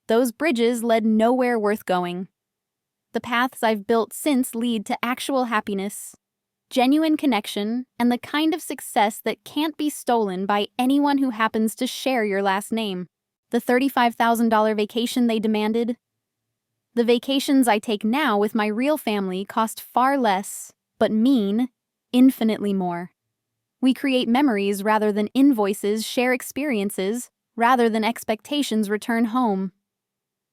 Those bridges led nowhere worth going. The paths I've built since lead to actual happiness, genuine connection, and the kind of success that can't be stolen by anyone who happens to share your last name. The $35,000 vacation they demanded? The vacations I take now with my real family cost far less, but mean infinitely more. We create memories rather than invoices, share experiences rather than expectations, return home.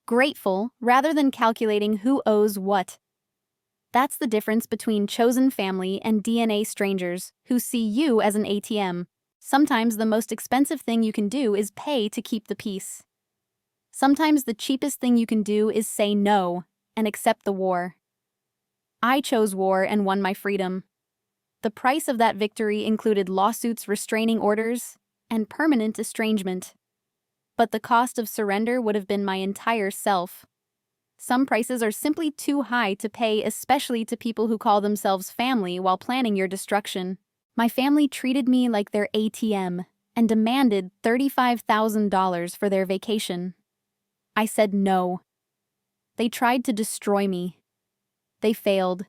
Grateful rather than calculating who owes what. That's the difference between chosen family and DNA strangers who see you as an ATM. Sometimes the most expensive thing you can do is pay to keep the peace. Sometimes the cheapest thing you can do is say no and accept the war. I chose war and won my freedom. The price of that victory included lawsuits, restraining orders, and permanent estrangement. But the cost of surrender would have been my entire self. Some prices are simply too high to pay, especially to people who call themselves family while planning your destruction. My family treated me like their ATM and demanded $35,000 for their vacation. I said no. They tried to destroy me. They failed.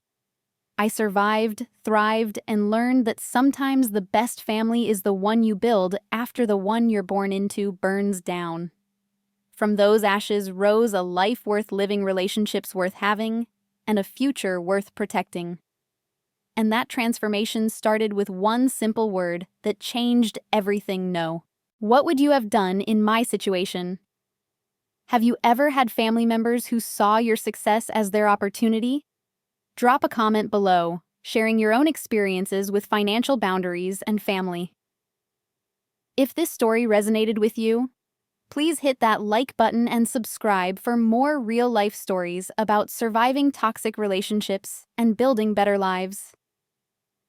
I survived, thrived, and learned that sometimes the best family is the one you build after the one you're born into burns down. From those ashes rose a life worth living, relationships worth having, and a future worth protecting. And that transformation started with one simple word that changed everything: no. What would you have done in my situation? Have you ever had family members who saw your success as their opportunity? Drop a comment below, sharing your own experiences with financial boundaries and family. If this story resonated with you, please hit that like button and subscribe for more real-life stories about surviving toxic relationships and building better lives.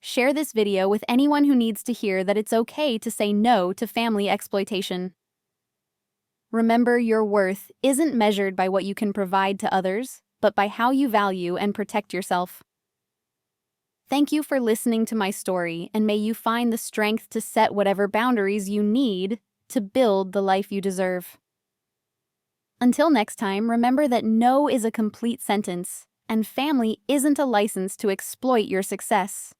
Share this video with anyone who needs to hear that it's okay to say no to family exploitation. Remember, your worth isn't measured by what you can provide to others, but by how you value and protect yourself. Thank you for listening to my story, and may you find the strength to set whatever boundaries you need to build the life you deserve. Until next time, remember that no is a complete sentence, and family isn't a license to exploit your success.